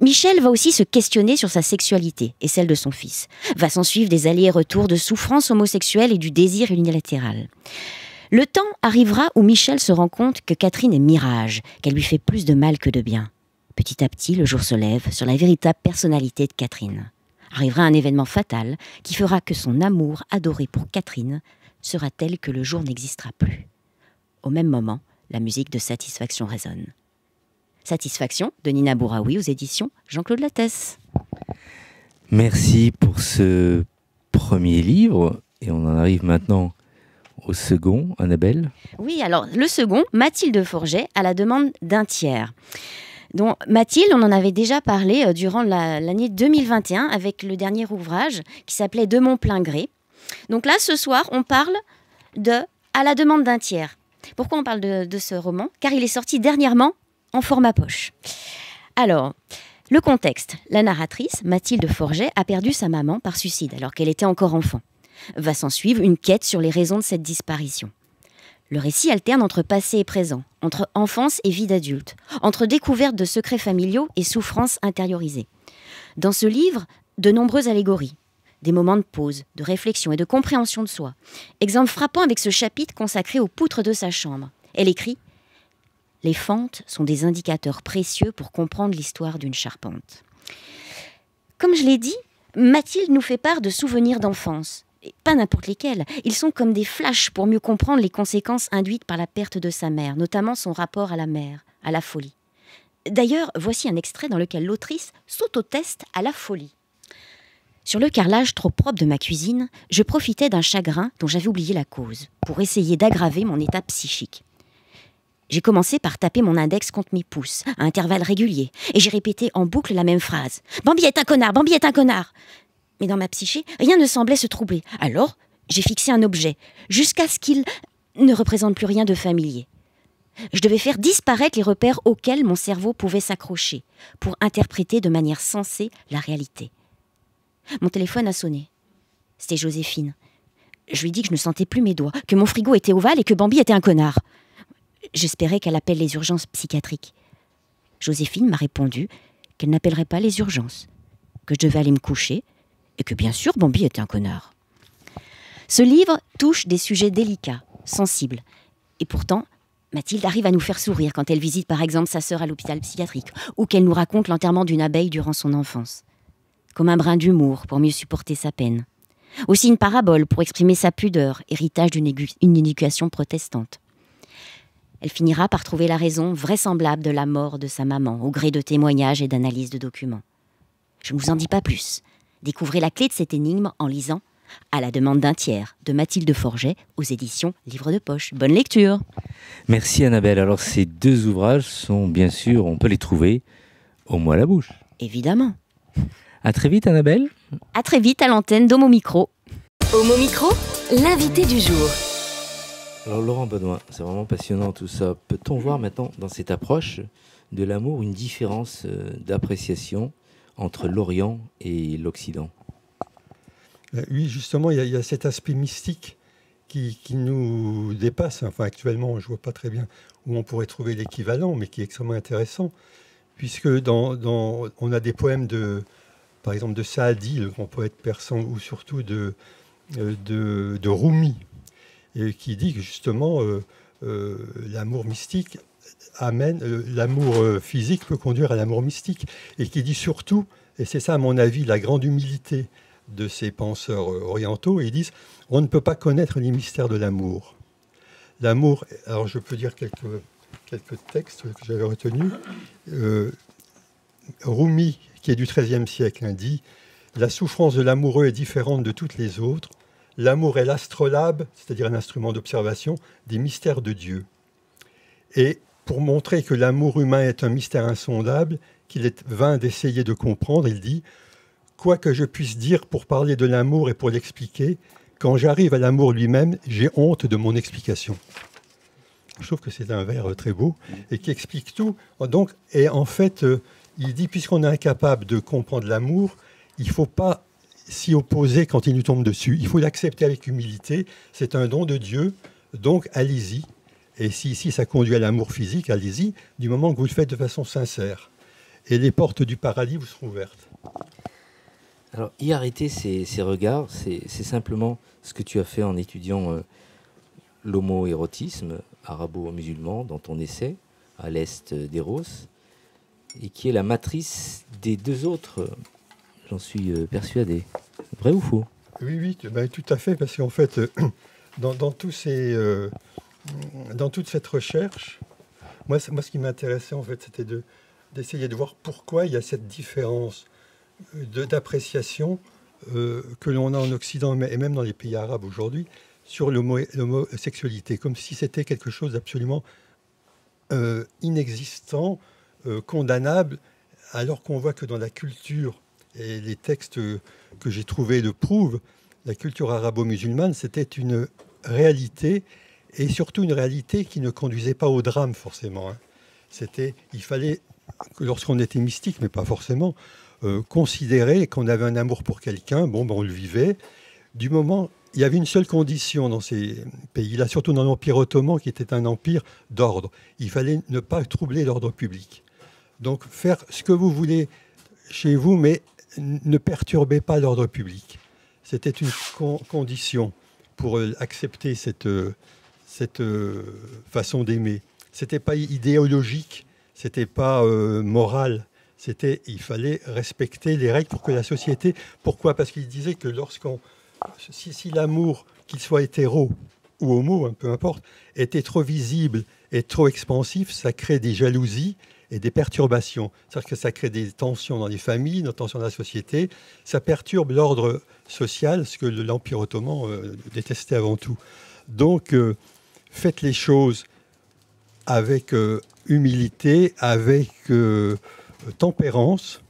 Michel va aussi se questionner sur sa sexualité et celle de son fils. Va s'en suivre des allers-retours de souffrance homosexuelle et du désir unilatéral. Le temps arrivera où Michel se rend compte que Catherine est mirage, qu'elle lui fait plus de mal que de bien. Petit à petit, le jour se lève sur la véritable personnalité de Catherine. Arrivera un événement fatal qui fera que son amour adoré pour Catherine sera tel que le jour n'existera plus. Au même moment, la musique de Satisfaction résonne. Satisfaction de Nina Bouraoui aux éditions Jean-Claude Lattès. Merci pour ce premier livre. Et on en arrive maintenant au second, Annabelle. Oui, alors le second, Mathilde Forget, à la demande d'un tiers. Donc, Mathilde, on en avait déjà parlé durant l'année 2021 avec le dernier ouvrage qui s'appelait De mon plein gré. Donc là, ce soir, on parle de À la demande d'un tiers. Pourquoi on parle de ce roman ? Car il est sorti dernièrement en format poche. Alors, le contexte. La narratrice, Mathilde Forget, a perdu sa maman par suicide alors qu'elle était encore enfant. Va s'en suivre une quête sur les raisons de cette disparition. Le récit alterne entre passé et présent, entre enfance et vie d'adulte, entre découverte de secrets familiaux et souffrances intériorisées. Dans ce livre, de nombreuses allégories, des moments de pause, de réflexion et de compréhension de soi. Exemple frappant avec ce chapitre consacré aux poutres de sa chambre. Elle écrit « Les fentes sont des indicateurs précieux pour comprendre l'histoire d'une charpente. » Comme je l'ai dit, Mathilde nous fait part de souvenirs d'enfance. Et pas n'importe lesquels. Ils sont comme des flashs pour mieux comprendre les conséquences induites par la perte de sa mère, notamment son rapport à la mer, à la folie. D'ailleurs, voici un extrait dans lequel l'autrice s'autoteste à la folie. Sur le carrelage trop propre de ma cuisine, je profitais d'un chagrin dont j'avais oublié la cause, pour essayer d'aggraver mon état psychique. J'ai commencé par taper mon index contre mes pouces, à intervalles réguliers, et j'ai répété en boucle la même phrase. « Bambi est un connard, Bambi est un connard !» Mais dans ma psyché, rien ne semblait se troubler. Alors, j'ai fixé un objet, jusqu'à ce qu'il ne représente plus rien de familier. Je devais faire disparaître les repères auxquels mon cerveau pouvait s'accrocher, pour interpréter de manière sensée la réalité. Mon téléphone a sonné. C'était Joséphine. Je lui ai dit que je ne sentais plus mes doigts, que mon frigo était ovale et que Bambi était un connard. J'espérais qu'elle appelle les urgences psychiatriques. Joséphine m'a répondu qu'elle n'appellerait pas les urgences, que je devais aller me coucher et que bien sûr Bambi était un connard. Ce livre touche des sujets délicats, sensibles. Et pourtant, Mathilde arrive à nous faire sourire quand elle visite par exemple sa sœur à l'hôpital psychiatrique ou qu'elle nous raconte l'enterrement d'une abeille durant son enfance. Comme un brin d'humour pour mieux supporter sa peine. Aussi une parabole pour exprimer sa pudeur, héritage d'une éducation protestante. Elle finira par trouver la raison vraisemblable de la mort de sa maman au gré de témoignages et d'analyses de documents. Je ne vous en dis pas plus. Découvrez la clé de cette énigme en lisant À la demande d'un tiers de Mathilde Forget aux éditions Livre de Poche. Bonne lecture. Merci Annabelle. Alors ces deux ouvrages sont bien sûr, on peut les trouver au Mot à la bouche. Évidemment. À très vite Annabelle. À très vite à l'antenne d'Homo Micro. Homo Micro, l'invité du jour. Alors Laurent Baudouin, c'est vraiment passionnant tout ça. Peut-on voir maintenant dans cette approche de l'amour une différence d'appréciation entre l'Orient et l'Occident ? Oui, justement, il y a cet aspect mystique qui nous dépasse. Enfin, actuellement, je ne vois pas très bien où on pourrait trouver l'équivalent, mais qui est extrêmement intéressant, puisque on a des poèmes par exemple, de Saadi, le grand poète persan, ou surtout de Rumi, et qui dit que justement, l'amour mystique l'amour physique peut conduire à l'amour mystique, et qui dit surtout, et c'est ça à mon avis la grande humilité de ces penseurs orientaux, ils disent on ne peut pas connaître les mystères de l'amour. L'amour, alors je peux dire quelques textes que j'avais retenus. Rumi, qui est du XIIIe siècle, dit la souffrance de l'amoureux est différente de toutes les autres. L'amour est l'astrolabe, c'est-à-dire un instrument d'observation des mystères de Dieu. Et pour montrer que l'amour humain est un mystère insondable, qu'il est vain d'essayer de comprendre, il dit « Quoi que je puisse dire pour parler de l'amour et pour l'expliquer, quand j'arrive à l'amour lui-même, j'ai honte de mon explication. » Je trouve que c'est un vers très beau et qui explique tout. Donc, et en fait, il dit, puisqu'on est incapable de comprendre l'amour, il ne faut pas s'y opposer quand il nous tombe dessus. Il faut l'accepter avec humilité. C'est un don de Dieu, donc allez-y. Et si ça conduit à l'amour physique, allez-y, du moment que vous le faites de façon sincère. Et les portes du paradis vous seront ouvertes. Alors, y arrêter ces regards, c'est simplement ce que tu as fait en étudiant l'homo-érotisme arabo-musulman dans ton essai, à l'est d'Eros, et qui est la matrice des deux autres, j'en suis persuadé. Vrai ou faux? Oui, ben, tout à fait, parce qu'en fait, dans toute cette recherche, moi ce qui m'intéressait, en fait, c'était d'essayer de voir pourquoi il y a cette différence d'appréciation que l'on a en Occident et même dans les pays arabes aujourd'hui sur l'homosexualité, comme si c'était quelque chose d'absolument inexistant, condamnable, alors qu'on voit que dans la culture, et les textes que j'ai trouvés le prouvent, la culture arabo-musulmane, c'était une réalité, et surtout une réalité qui ne conduisait pas au drame forcément. Il fallait, lorsqu'on était mystique, mais pas forcément, considérer qu'on avait un amour pour quelqu'un, on le vivait. Du moment, il y avait une seule condition dans ces pays-là, surtout dans l'Empire ottoman, qui était un empire d'ordre. Il fallait ne pas troubler l'ordre public. Donc faire ce que vous voulez chez vous, mais ne perturbez pas l'ordre public. C'était une condition pour accepter cette façon d'aimer. C'était pas idéologique, c'était pas moral. Il fallait respecter les règles pour que la société... Pourquoi? Parce qu'il disait que si l'amour, qu'il soit hétéro ou homo, peu importe, était trop visible et trop expansif, ça crée des jalousies et des perturbations. C'est-à-dire que ça crée des tensions dans les familles, des tensions dans la société. Ça perturbe l'ordre social, ce que l'Empire ottoman détestait avant tout. Donc, faites les choses avec humilité, avec tempérance.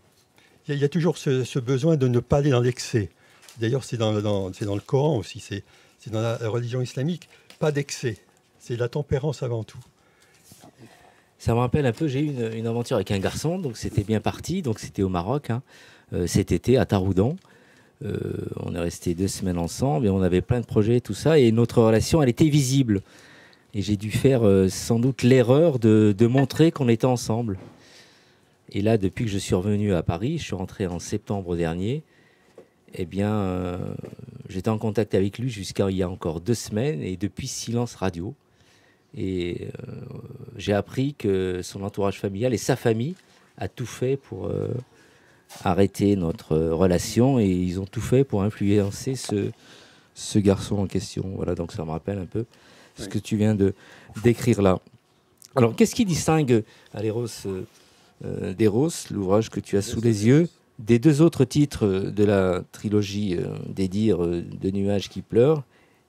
Il y a toujours ce besoin de ne pas aller dans l'excès. D'ailleurs, c'est dans le Coran aussi, c'est dans la religion islamique. Pas d'excès, c'est la tempérance avant tout. Ça me rappelle un peu, j'ai eu une aventure avec un garçon, donc c'était bien parti, donc c'était au Maroc, cet été à Taroudan. On est resté 2 semaines ensemble et on avait plein de projets, tout ça, et notre relation, elle était visible. Et j'ai dû faire sans doute l'erreur de montrer qu'on était ensemble. Et là, depuis que je suis revenu à Paris, je suis rentré en septembre dernier, eh bien, j'étais en contact avec lui jusqu'à il y a encore 2 semaines, et depuis, silence radio. Et j'ai appris que son entourage familial et sa famille a tout fait pour arrêter notre relation, et ils ont tout fait pour influencer ce garçon en question. Voilà, donc ça me rappelle un peu ce que tu viens de décrire là. Alors, qu'est-ce qui distingue d'Eros, l'ouvrage que tu as sous les yeux, des 2 autres titres de la trilogie des dires de nuages qui pleurent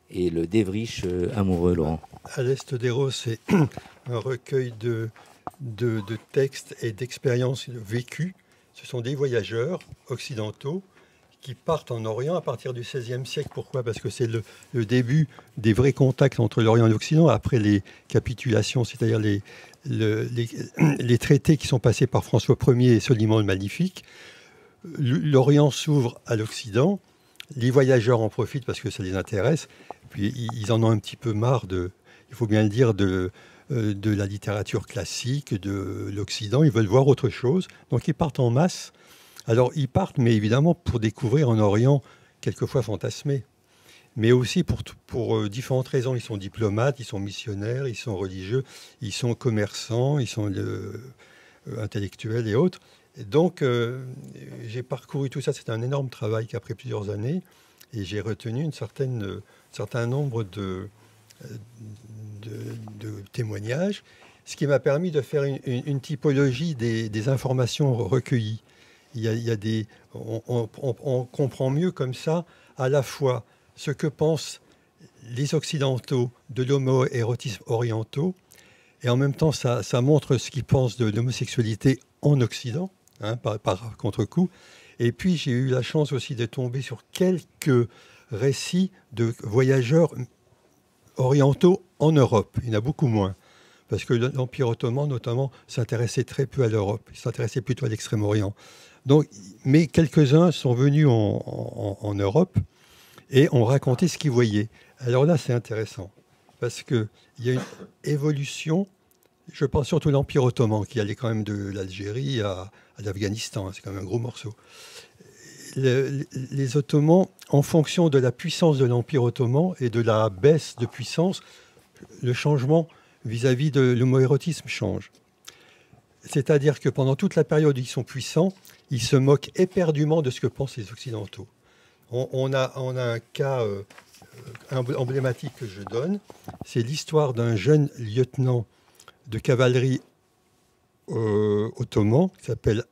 et le dévriche amoureux, Laurent? À l'est d'Eros, c'est un recueil de textes et d'expériences vécues. Ce sont des voyageurs occidentaux qui partent en Orient à partir du XVIe siècle. Pourquoi? Parce que c'est le début des vrais contacts entre l'Orient et l'Occident, après les capitulations, c'est-à-dire les traités qui sont passés par François Ier et Soliman le Magnifique. L'Orient s'ouvre à l'Occident, les voyageurs en profitent parce que ça les intéresse, puis ils en ont un petit peu marre il faut bien le dire, de la littérature classique, de l'Occident. Ils veulent voir autre chose, donc ils partent en masse. Alors ils partent, mais évidemment pour découvrir un Orient quelquefois fantasmé, mais aussi pour différentes raisons. Ils sont diplomates, ils sont missionnaires, ils sont religieux, ils sont commerçants, ils sont intellectuels et autres. Et donc j'ai parcouru tout ça, c'est un énorme travail qui a pris plusieurs années, et j'ai retenu un certain nombre de témoignages, ce qui m'a permis de faire une typologie des informations recueillies. On comprend mieux comme ça à la fois ce que pensent les Occidentaux de l'homo-érotisme orientaux, et en même temps ça montre ce qu'ils pensent de l'homosexualité en Occident, par contre-coup. Et puis j'ai eu la chance aussi de tomber sur quelques récits de voyageurs orientaux en Europe. Il y en a beaucoup moins. parce que l'Empire ottoman, notamment, s'intéressait très peu à l'Europe. Il s'intéressait plutôt à l'Extrême-Orient. Donc, mais quelques-uns sont venus en Europe et ont raconté ce qu'ils voyaient. Alors là, c'est intéressant, parce qu'il y a une évolution. Je pense surtout à l'Empire ottoman, qui allait quand même de l'Algérie à l'Afghanistan. C'est quand même un gros morceau. Les Ottomans, en fonction de la puissance de l'Empire ottoman et de la baisse de puissance, le changement vis-à-vis de l'homoérotisme change. C'est-à-dire que pendant toute la période où ils sont puissants, ils se moquent éperdument de ce que pensent les Occidentaux. On a un cas emblématique que je donne, c'est l'histoire d'un jeune lieutenant de cavalerie ottoman qui s'appelle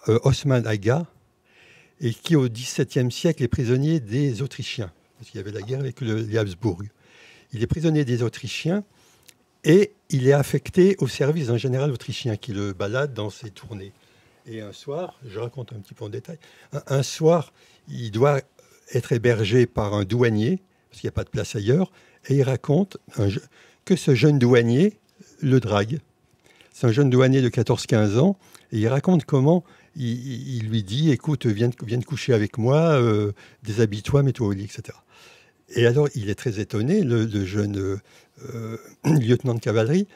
Osman Aga, et qui au XVIIe siècle est prisonnier des Autrichiens, parce qu'il y avait la guerre avec les Habsbourg. Il est prisonnier des Autrichiens et il est affecté au service d'un général autrichien qui le balade dans ses tournées. Et un soir, je raconte un petit peu en détail, un soir, il doit être hébergé par un douanier, parce qu'il n'y a pas de place ailleurs, et il raconte que ce jeune douanier le drague. C'est un jeune douanier de 14-15 ans, et il raconte comment il lui dit « Écoute, viens de coucher avec moi, déshabille-toi, mets-toi au lit, etc. » Et alors, il est très étonné, le jeune lieutenant de cavalerie,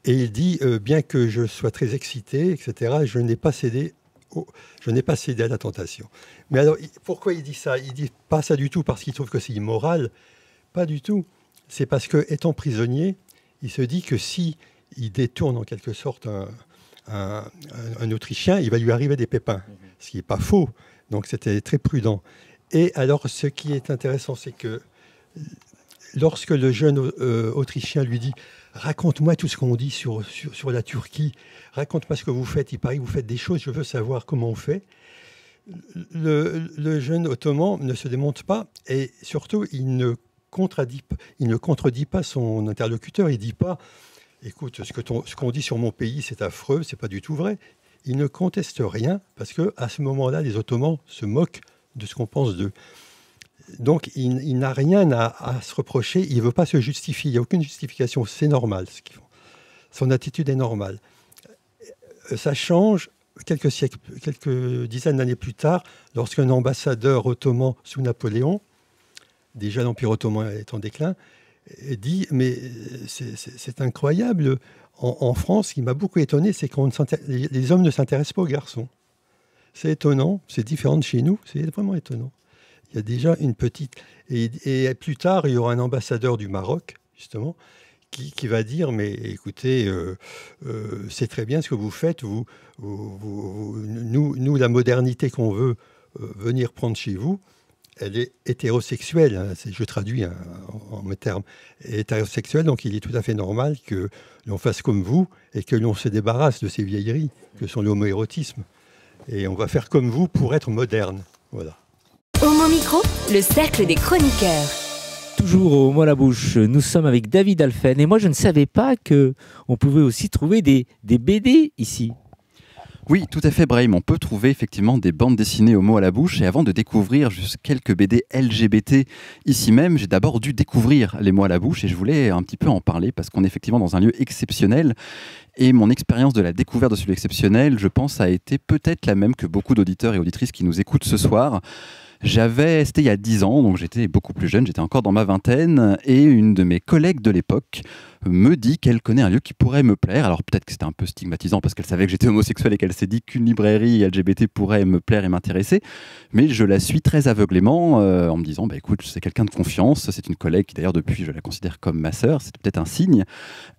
et il dit bien que je sois très excité, etc., je n'ai pas cédé à la tentation. Mais alors, pourquoi il dit ça? Il dit pas ça du tout parce qu'il trouve que c'est immoral, pas du tout. C'est parce que, étant prisonnier, il se dit que si il détourne en quelque sorte un Autrichien, il va lui arriver des pépins, ce qui n'est pas faux. Donc c'était très prudent. Et alors, ce qui est intéressant, c'est que lorsque le jeune Autrichien lui dit « Raconte-moi tout ce qu'on dit sur la Turquie, raconte-moi ce que vous faites, il paraît que vous faites des choses, je veux savoir comment on fait », le jeune Ottoman ne se démonte pas et surtout, il ne contredit pas son interlocuteur. Il ne dit pas « Écoute, ce qu'on dit sur mon pays, c'est affreux, c'est pas du tout vrai ». Il ne conteste rien parce qu'à ce moment-là, les Ottomans se moquent de ce qu'on pense d'eux. Donc, il n'a rien à se reprocher, il ne veut pas se justifier, il n'y a aucune justification, c'est normal ce qu'ils font. Son attitude est normale. Ça change quelques dizaines d'années plus tard, lorsqu'un ambassadeur ottoman sous Napoléon, déjà l'Empire ottoman est en déclin, dit « Mais c'est incroyable, en France, ce qui m'a beaucoup étonné, c'est que les hommes ne s'intéressent pas aux garçons. C'est étonnant, c'est différent de chez nous, c'est vraiment étonnant. » Il y a déjà une petite... Et plus tard, il y aura un ambassadeur du Maroc, justement, qui va dire, mais écoutez, c'est très bien ce que vous faites. Nous, la modernité qu'on veut venir prendre chez vous, elle est hétérosexuelle. Hein, je traduis en mes termes. Hétérosexuelle, donc il est tout à fait normal que l'on fasse comme vous et que l'on se débarrasse de ces vieilleries que sont l'homoérotisme. Et on va faire comme vous pour être moderne. Voilà. Homo Micro, le cercle des chroniqueurs. Toujours au mot à la bouche, nous sommes avec David Alphen. Et moi, je ne savais pas qu'on pouvait aussi trouver des BD ici. Oui, tout à fait, Brahim. On peut trouver effectivement des bandes dessinées au mot à la bouche. Et avant de découvrir juste quelques BD LGBT ici même, j'ai d'abord dû découvrir les mots à la bouche. Et je voulais un petit peu en parler parce qu'on est effectivement dans un lieu exceptionnel. Et mon expérience de la découverte de ce lieu exceptionnel, je pense, a été peut-être la même que beaucoup d'auditeurs et auditrices qui nous écoutent ce soir. C'était il y a 10 ans, donc j'étais beaucoup plus jeune, j'étais encore dans ma vingtaine, et une de mes collègues de l'époque me dit qu'elle connaît un lieu qui pourrait me plaire. Alors peut-être que c'était un peu stigmatisant parce qu'elle savait que j'étais homosexuel et qu'elle s'est dit qu'une librairie LGBT pourrait me plaire et m'intéresser, mais je la suis très aveuglément en me disant, écoute, c'est quelqu'un de confiance, c'est une collègue qui d'ailleurs depuis je la considère comme ma sœur, c'est peut-être un signe.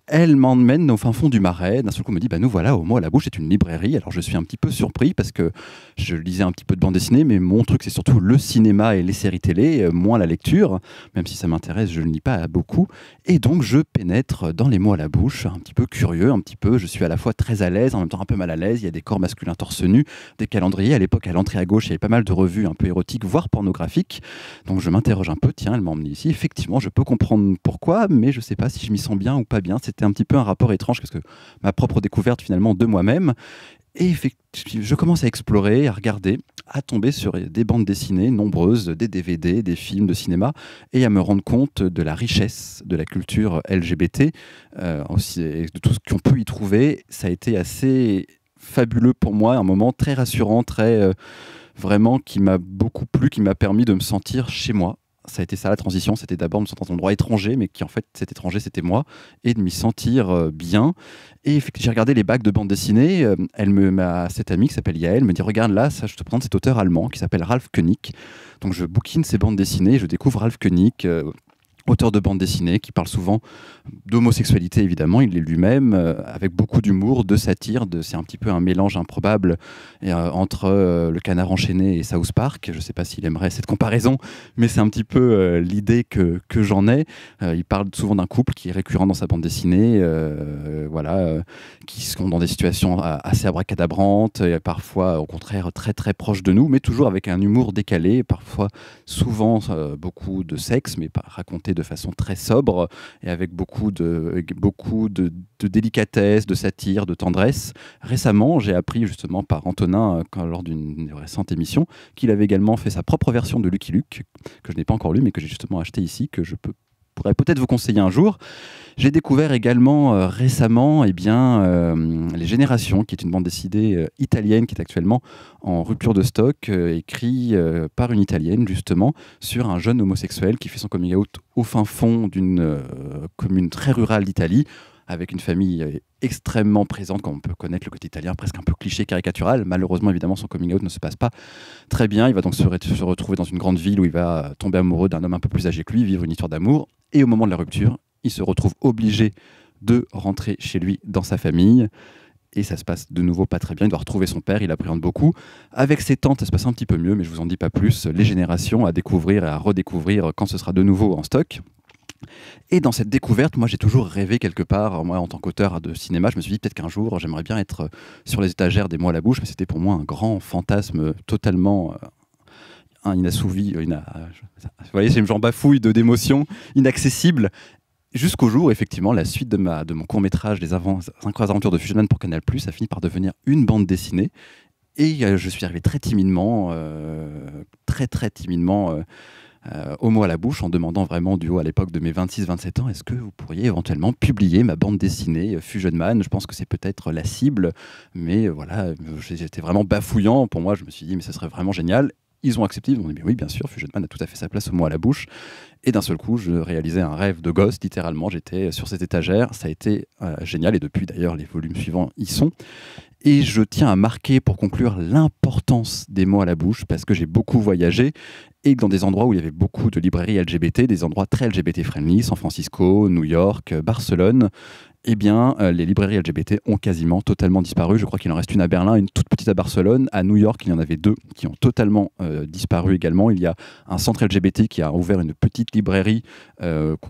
Elle m'emmène au fin fond du Marais, d'un seul coup me dit, nous voilà, au mot à la bouche, c'est une librairie. Alors je suis un petit peu surpris parce que je lisais un petit peu de bande dessinée, mais mon truc c'est surtout le cinéma et les séries télé, moins la lecture, même si ça m'intéresse, je ne lis pas beaucoup. Et donc je pénètre dans les mots à la bouche, un petit peu curieux, je suis à la fois très à l'aise, en même temps un peu mal à l'aise. Il y a des corps masculins torse nu, des calendriers. À l'époque, à l'entrée à gauche, il y avait pas mal de revues un peu érotiques, voire pornographiques. Donc je m'interroge un peu, tiens, elle m'a emmené ici. Effectivement, je peux comprendre pourquoi, mais je ne sais pas si je m'y sens bien ou pas bien. C'était un petit peu un rapport étrange, parce que ma propre découverte finalement de moi-même. Et effectivement, je commence à explorer, à regarder, à tomber sur des bandes dessinées nombreuses, des DVD, des films de cinéma, et à me rendre compte de la richesse de la culture LGBT, aussi, et de tout ce qu'on peut y trouver. Ça a été assez fabuleux pour moi, un moment très rassurant, très vraiment qui m'a beaucoup plu, qui m'a permis de me sentir chez moi. Ça a été ça la transition, c'était d'abord me sentir dans un endroit étranger, mais qui en fait cet étranger c'était moi, et de m'y sentir bien. Et j'ai regardé les bacs de bande dessinée, cette amie qui s'appelle Yael me dit regarde là, ça, je te présente cet auteur allemand qui s'appelle Ralph König. Donc je bouquine ces bandes dessinées, je découvre Ralph König, auteur de bande dessinée qui parle souvent d'homosexualité évidemment, il l'est lui-même, avec beaucoup d'humour, de satire, c'est un petit peu un mélange improbable entre Le Canard enchaîné et South Park. Je ne sais pas s'il aimerait cette comparaison, mais c'est un petit peu l'idée que j'en ai. Il parle souvent d'un couple qui est récurrent dans sa bande dessinée, qui sont dans des situations assez abracadabrantes, et parfois au contraire très très proches de nous, mais toujours avec un humour décalé, parfois souvent beaucoup de sexe, mais raconté de façon très sobre et avec beaucoup de délicatesse, de satire, de tendresse. Récemment, j'ai appris justement par Antonin, lors d'une récente émission, qu'il avait également fait sa propre version de Lucky Luke, que je n'ai pas encore lu, mais que j'ai justement acheté ici, que je pourrais peut-être vous conseiller un jour. J'ai découvert également récemment Les Générations, qui est une bande dessinée italienne qui est actuellement en rupture de stock, écrit par une Italienne justement sur un jeune homosexuel qui fait son coming out au fin fond d'une commune très rurale d'Italie, avec une famille extrêmement présente, comme on peut connaître le côté italien, presque un peu cliché, caricatural. Malheureusement, évidemment, son coming out ne se passe pas très bien. Il va donc se retrouver dans une grande ville où il va tomber amoureux d'un homme un peu plus âgé que lui, vivre une histoire d'amour. Et au moment de la rupture, il se retrouve obligé de rentrer chez lui, dans sa famille. Et ça se passe de nouveau pas très bien. Il doit retrouver son père, il appréhende beaucoup. Avec ses tantes, ça se passe un petit peu mieux, mais je vous en dis pas plus. Les Générations à découvrir et à redécouvrir quand ce sera de nouveau en stock. Et dans cette découverte, moi j'ai toujours rêvé quelque part, moi en tant qu'auteur de cinéma, je me suis dit peut-être qu'un jour j'aimerais bien être sur les étagères des mots à la bouche, mais c'était pour moi un grand fantasme totalement inassouvi, vous voyez, j'en bafouille d'émotions, inaccessible, jusqu'au jour, effectivement, la suite de mon court-métrage Les incroyables aventures de Fusionman pour Canal+, a fini par devenir une bande dessinée. Et je suis arrivé très timidement, très timidement, au mot à la bouche, en demandant vraiment du haut à l'époque de mes 26-27 ans, est-ce que vous pourriez éventuellement publier ma bande dessinée Fusion Man? Je pense que c'est peut-être la cible, mais voilà, j'étais vraiment bafouillant. Pour moi, je me suis dit, mais ça serait vraiment génial. Ils ont accepté, ils m'ont dit, mais oui, bien sûr, Fusion Man a tout à fait sa place au mot à la bouche. Et d'un seul coup, je réalisais un rêve de gosse, littéralement. J'étais sur cette étagère, ça a été génial, et depuis d'ailleurs, les volumes suivants y sont. Et je tiens à marquer, pour conclure, l'importance des mots à la bouche, parce que j'ai beaucoup voyagé, et dans des endroits où il y avait beaucoup de librairies LGBT, des endroits très LGBT-friendly, San Francisco, New York, Barcelone, eh bien, les librairies LGBT ont quasiment totalement disparu. Je crois qu'il en reste une à Berlin, une toute petite à Barcelone. À New York, il y en avait 2 qui ont totalement disparu également. Il y a un centre LGBT qui a ouvert une petite librairie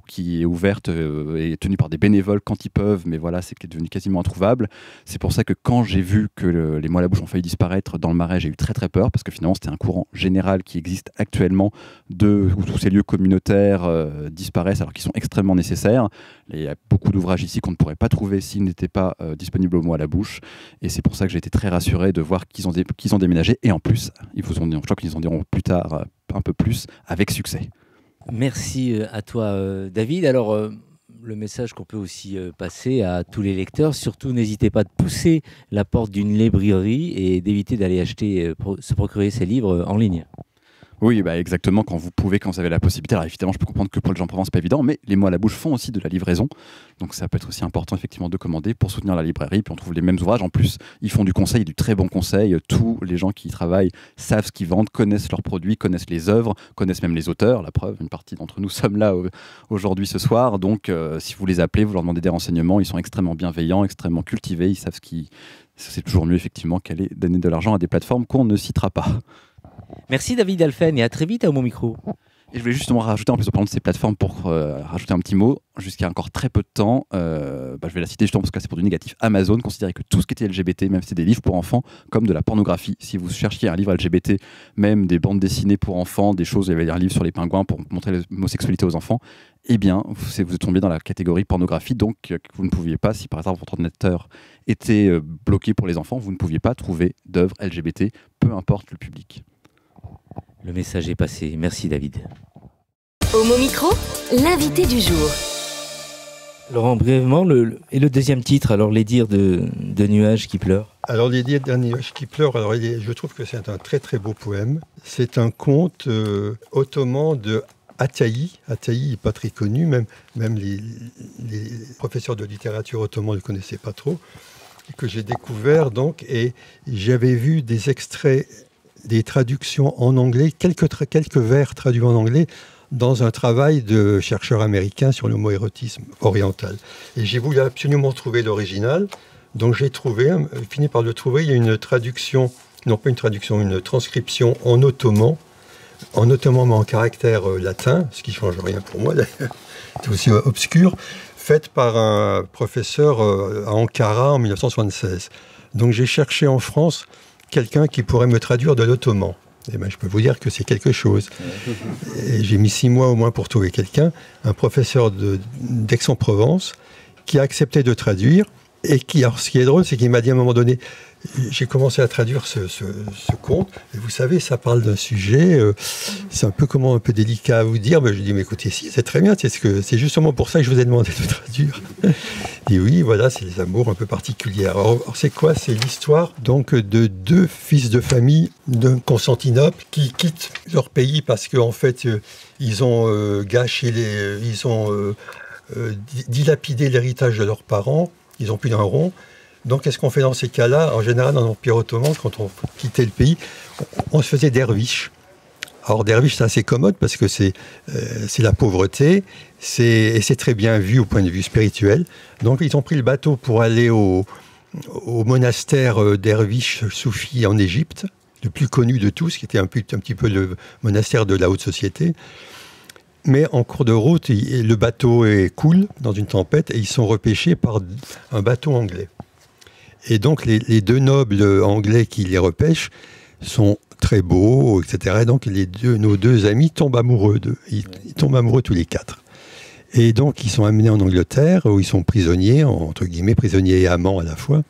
qui est ouverte et tenue par des bénévoles quand ils peuvent, mais voilà, c'est devenu quasiment introuvable. C'est pour ça que quand j'ai vu que les mots à la bouche ont failli disparaître dans le Marais, j'ai eu très très peur, parce que finalement, c'était un courant général qui existe actuellement où tous ces lieux communautaires disparaissent alors qu'ils sont extrêmement nécessaires. Il y a beaucoup d'ouvrages ici qu'on ne pourrait pas trouver s'ils n'étaient pas disponibles au mot à la bouche, et c'est pour ça que j'ai été très rassuré de voir qu'ils ont déménagé, et en plus, je crois qu'ils en diront plus tard un peu plus, avec succès. Merci à toi David. Alors le message qu'on peut aussi passer à tous les lecteurs, surtout n'hésitez pas de pousser la porte d'une librairie et d'éviter d'aller acheter, se procurer ces livres en ligne. Oui, bah exactement, quand vous avez la possibilité. Alors évidemment, je peux comprendre que pour les gens Provence, c'est pas évident, mais les mots à la bouche font aussi de la livraison. Donc ça peut être aussi important effectivement de commander pour soutenir la librairie. Puis on trouve les mêmes ouvrages. En plus, ils font du conseil, du très bon conseil. Tous les gens qui y travaillent savent ce qu'ils vendent, connaissent leurs produits, connaissent les œuvres, connaissent même les auteurs. La preuve, une partie d'entre nous sommes là aujourd'hui ce soir. Donc si vous les appelez, vous leur demandez des renseignements, ils sont extrêmement bienveillants, extrêmement cultivés. Ils savent c'est toujours mieux effectivement qu'aller donner de l'argent à des plateformes qu'on ne citera pas. Merci David Alphen, et à très vite à mon micro. Et je voulais justement rajouter, en plus en parlant de ces plateformes, pour rajouter un petit mot, jusqu'à encore très peu de temps, je vais la citer justement parce que c'est pour du négatif, Amazon considérait que tout ce qui était LGBT, même si c'était des livres pour enfants, comme de la pornographie. Si vous cherchiez un livre LGBT, même des bandes dessinées pour enfants, des choses, il y avait un livre sur les pingouins pour montrer l'homosexualité aux enfants, eh bien, vous tombez dans la catégorie pornographie, donc vous ne pouviez pas, si par exemple votre ordinateur était bloqué pour les enfants, vous ne pouviez pas trouver d'œuvres LGBT, peu importe le public. Le message est passé. Merci David. Homo Micro, l'invité du jour. Laurent, brièvement, et le deuxième titre, alors les dires de nuages qui pleurent. Alors les dires d'un nuage qui pleure, alors je trouve que c'est un très très beau poème. C'est un conte ottoman de Ataï. Ataï n'est pas très connu, même les professeurs de littérature ottoman ne le connaissaient pas trop, que j'ai découvert donc, et j'avais vu des extraits, des traductions en anglais, quelques vers traduits en anglais, dans un travail de chercheurs américains sur l'homoérotisme oriental. Et j'ai voulu absolument trouver l'original, donc j'ai fini par le trouver. Il y a une traduction, non pas une traduction, une transcription en ottoman mais en caractère latin, ce qui ne change rien pour moi d'ailleurs, c'est aussi obscur, faite par un professeur à Ankara en 1976. Donc j'ai cherché en France quelqu'un qui pourrait me traduire de l'ottoman. Eh ben, je peux vous dire que c'est quelque chose. Et j'ai mis 6 mois au moins pour trouver quelqu'un, un professeur d'Aix-en-Provence, qui a accepté de traduire, et alors ce qui est drôle, c'est qu'il m'a dit à un moment donné, j'ai commencé à traduire ce conte, et vous savez, ça parle d'un sujet, c'est un peu délicat à vous dire, mais je dis, mais écoutez, si, c'est très bien, c'est justement pour ça que je vous ai demandé de traduire. Et oui, voilà, c'est les amours un peu particuliers. Alors c'est quoi? C'est l'histoire donc de 2 fils de famille de Constantinople qui quittent leur pays parce qu'en fait, ils ont dilapidé l'héritage de leurs parents, ils n'ont plus d'un rond. Donc, qu'est-ce qu'on fait dans ces cas-là? En général, dans l'Empire ottoman, quand on quittait le pays, on se faisait derviche. Alors, derviche, c'est assez commode parce que c'est la pauvreté, et c'est très bien vu au point de vue spirituel. Donc, ils ont pris le bateau pour aller au monastère derviche soufi en Égypte, le plus connu de tous, qui était un petit peu le monastère de la haute société. Mais en cours de route, le bateau coule dans une tempête et ils sont repêchés par un bateau anglais. Et donc, les 2 nobles anglais qui les repêchent sont très beaux, etc. Et donc, nos 2 amis tombent amoureux d'eux. Ils tombent amoureux tous les 4. Et donc, ils sont amenés en Angleterre, où ils sont prisonniers, entre guillemets, prisonniers et amants à la fois.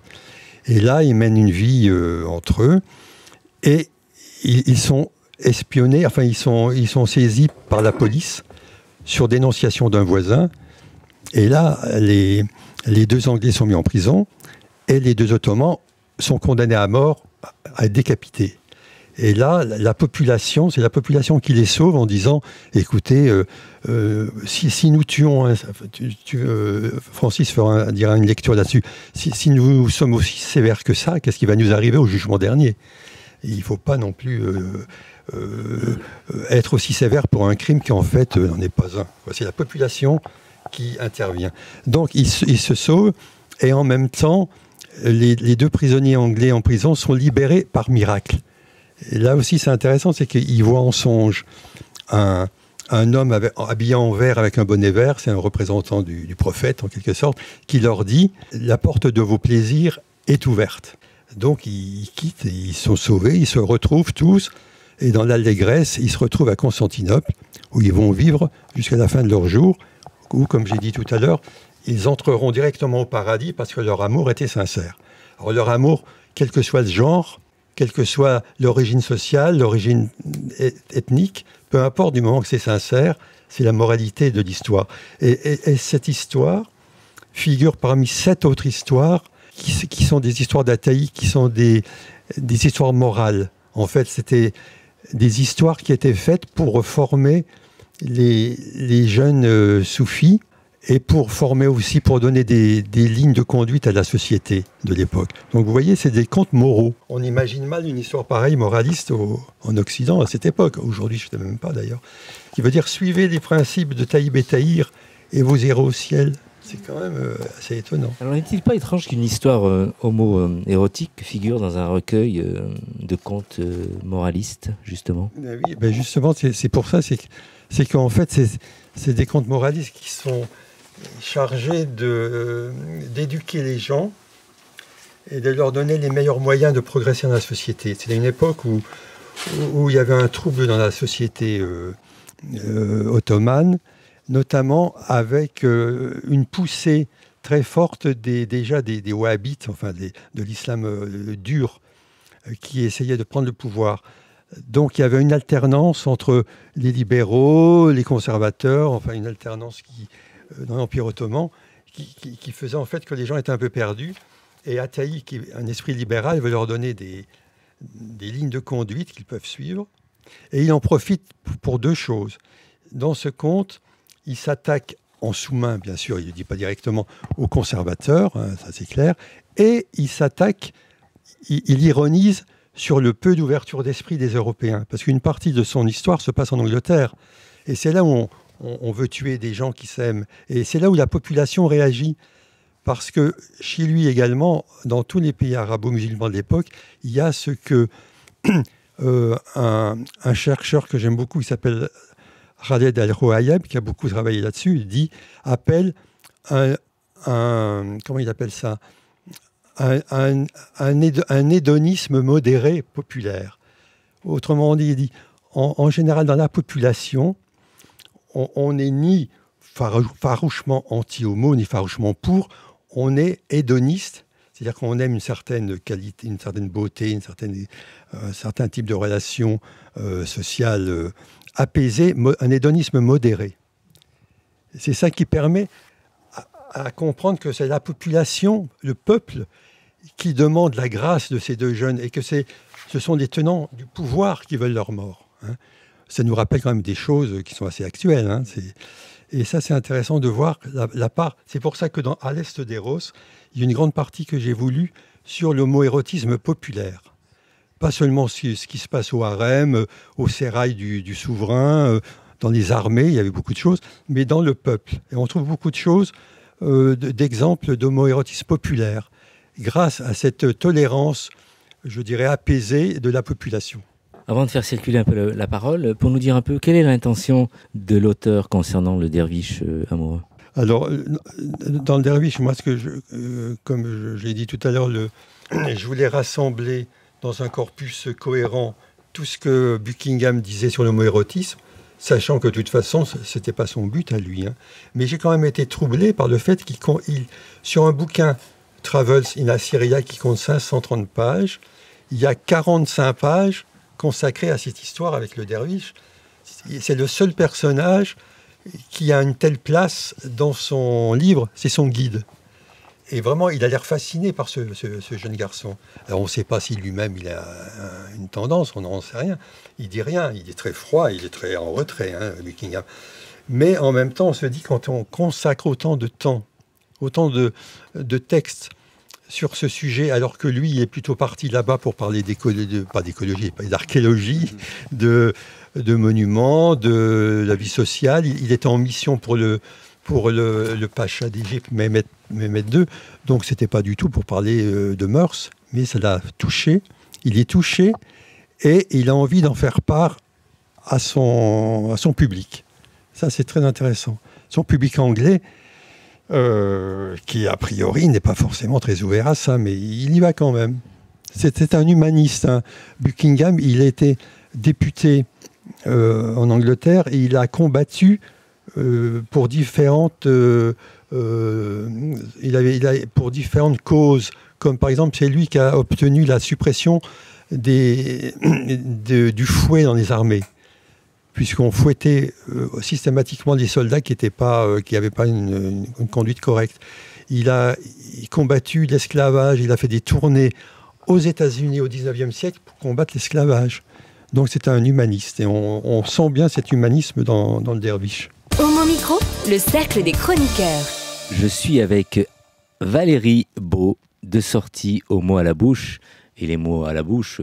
Et là, ils mènent une vie entre eux. Et ils sont espionnés, enfin, ils sont saisis par la police sur dénonciation d'un voisin. Et là, les 2 Anglais sont mis en prison. Et les 2 Ottomans sont condamnés à mort, à être décapités. Et là, la population, c'est la population qui les sauve en disant, écoutez, si nous tuons, Francis dira une lecture là-dessus, si nous sommes aussi sévères que ça, qu'est-ce qui va nous arriver au jugement dernier? Et il ne faut pas non plus être aussi sévère pour un crime qui en fait n'en est pas un. C'est la population qui intervient. Donc ils se sauvent, et en même temps, les 2 prisonniers anglais en prison sont libérés par miracle. Et là aussi, c'est intéressant, c'est qu'ils voient en songe un homme habillé en vert avec un bonnet vert, c'est un représentant du prophète en quelque sorte, qui leur dit « La porte de vos plaisirs est ouverte ». Donc ils quittent, et ils sont sauvés, ils se retrouvent tous, et dans l'allégresse, ils se retrouvent à Constantinople, où ils vont vivre jusqu'à la fin de leur jour, où, comme j'ai dit tout à l'heure, ils entreront directement au paradis parce que leur amour était sincère. Alors leur amour, quel que soit le genre, quelle que soit l'origine sociale, l'origine ethnique, peu importe, du moment que c'est sincère, c'est la moralité de l'histoire. Et cette histoire figure parmi 7 autres histoires qui sont des histoires d'Ataï, qui sont des histoires morales. En fait, c'était des histoires qui étaient faites pour former les jeunes soufis, et pour former aussi, pour donner des lignes de conduite à la société de l'époque. Donc vous voyez, c'est des contes moraux. On imagine mal une histoire pareille, moraliste, en Occident à cette époque. Aujourd'hui, je ne sais même pas d'ailleurs. Qui veut dire, suivez les principes de Taïb et Tahir et vous irez au ciel. C'est quand même assez étonnant. Alors n'est-il pas étrange qu'une histoire homo-érotique figure dans un recueil de contes moralistes, justement? Oui, justement, c'est pour ça, c'est qu'en fait, c'est des contes moralistes qui sont chargés d'éduquer les gens et de leur donner les meilleurs moyens de progresser dans la société. C'était une époque où il y avait un trouble dans la société ottomane, notamment avec une poussée très forte des wahhabites, enfin de l'islam dur, qui essayaient de prendre le pouvoir. Donc il y avait une alternance entre les libéraux, les conservateurs, enfin une alternance dans l'Empire ottoman, qui faisait en fait que les gens étaient un peu perdus. Et Ataï, qui est un esprit libéral, veut leur donner des lignes de conduite qu'ils peuvent suivre. Et il en profite pour deux choses. Dans ce conte, il s'attaque en sous-main, bien sûr, il ne le dit pas directement, aux conservateurs, hein, ça c'est clair, et il ironise sur le peu d'ouverture d'esprit des Européens, parce qu'une partie de son histoire se passe en Angleterre. Et c'est là où on veut tuer des gens qui s'aiment. Et c'est là où la population réagit. Parce que chez lui également, dans tous les pays arabo-musulmans de l'époque, il y a ce que un chercheur que j'aime beaucoup, qui s'appelle Khaled Al-Rouayeb, qui a beaucoup travaillé là-dessus, appelle comment il appelle ça, un hédonisme modéré populaire. Autrement dit, il dit, en général, dans la population, on n'est ni farouchement anti-homo, ni farouchement pour, on est hédoniste, c'est-à-dire qu'on aime une certaine qualité, une certaine beauté, un certain type de relation sociale apaisée, un hédonisme modéré. C'est ça qui permet à comprendre que c'est la population, le peuple, qui demande la grâce de ces deux jeunes et que ce sont les tenants du pouvoir qui veulent leur mort. Hein. Ça nous rappelle quand même des choses qui sont assez actuelles. Hein. Et ça, c'est intéressant de voir la part. C'est pour ça que dans À l'Est d'Eros, il y a une grande partie que j'ai voulu sur l'homo-érotisme populaire. Pas seulement ce qui se passe au harem, au sérail du souverain, dans les armées, il y avait beaucoup de choses, mais dans le peuple. Et on trouve beaucoup de choses, d'exemples d'homo-érotisme populaire, grâce à cette tolérance, je dirais, apaisée de la population. Avant de faire circuler un peu la parole, pour nous dire un peu quelle est l'intention de l'auteur concernant le derviche amoureux. Alors, dans le derviche, moi, comme je l'ai dit tout à l'heure, je voulais rassembler dans un corpus cohérent tout ce que Buckingham disait sur l'homoérotisme, sachant que de toute façon, ce n'était pas son but à lui. Hein. Mais j'ai quand même été troublé par le fait qu'il, sur un bouquin Travels in Assyria qui compte 530 pages, il y a 45 pages consacré à cette histoire avec le derviche. C'est le seul personnage qui a une telle place dans son livre, c'est son guide. Et vraiment, il a l'air fasciné par ce jeune garçon. Alors, on ne sait pas si lui-même, il a une tendance, on n'en sait rien. Il dit rien, il est très froid, il est très en retrait, hein, Buckingham. Mais en même temps, on se dit, quand on consacre autant de temps, autant de textes sur ce sujet, alors que lui, il est plutôt parti là-bas pour parler d'archéologie, de monuments, de la vie sociale. Il était en mission pour le pacha d'Égypte, Mehmet II. Donc, ce n'était pas du tout pour parler de mœurs, mais ça l'a touché. Il est touché et il a envie d'en faire part à son public. Ça, c'est très intéressant. Son public anglais, qui a priori n'est pas forcément très ouvert à ça, mais il y va quand même. C'était un humaniste. Hein. Buckingham, il a été député en Angleterre et il a combattu pour différentes pour différentes causes, comme par exemple c'est lui qui a obtenu la suppression du fouet dans les armées, puisqu'on fouettait systématiquement des soldats qui n'avaient pas une conduite correcte. Il a combattu l'esclavage, il a fait des tournées aux États-Unis au XIXe siècle pour combattre l'esclavage. Donc c'est un humaniste et on sent bien cet humanisme dans le derviche. Homo Micro, le cercle des chroniqueurs. Je suis avec Valérie Beau, de sortie Homo à la bouche, Et les mots à la bouche,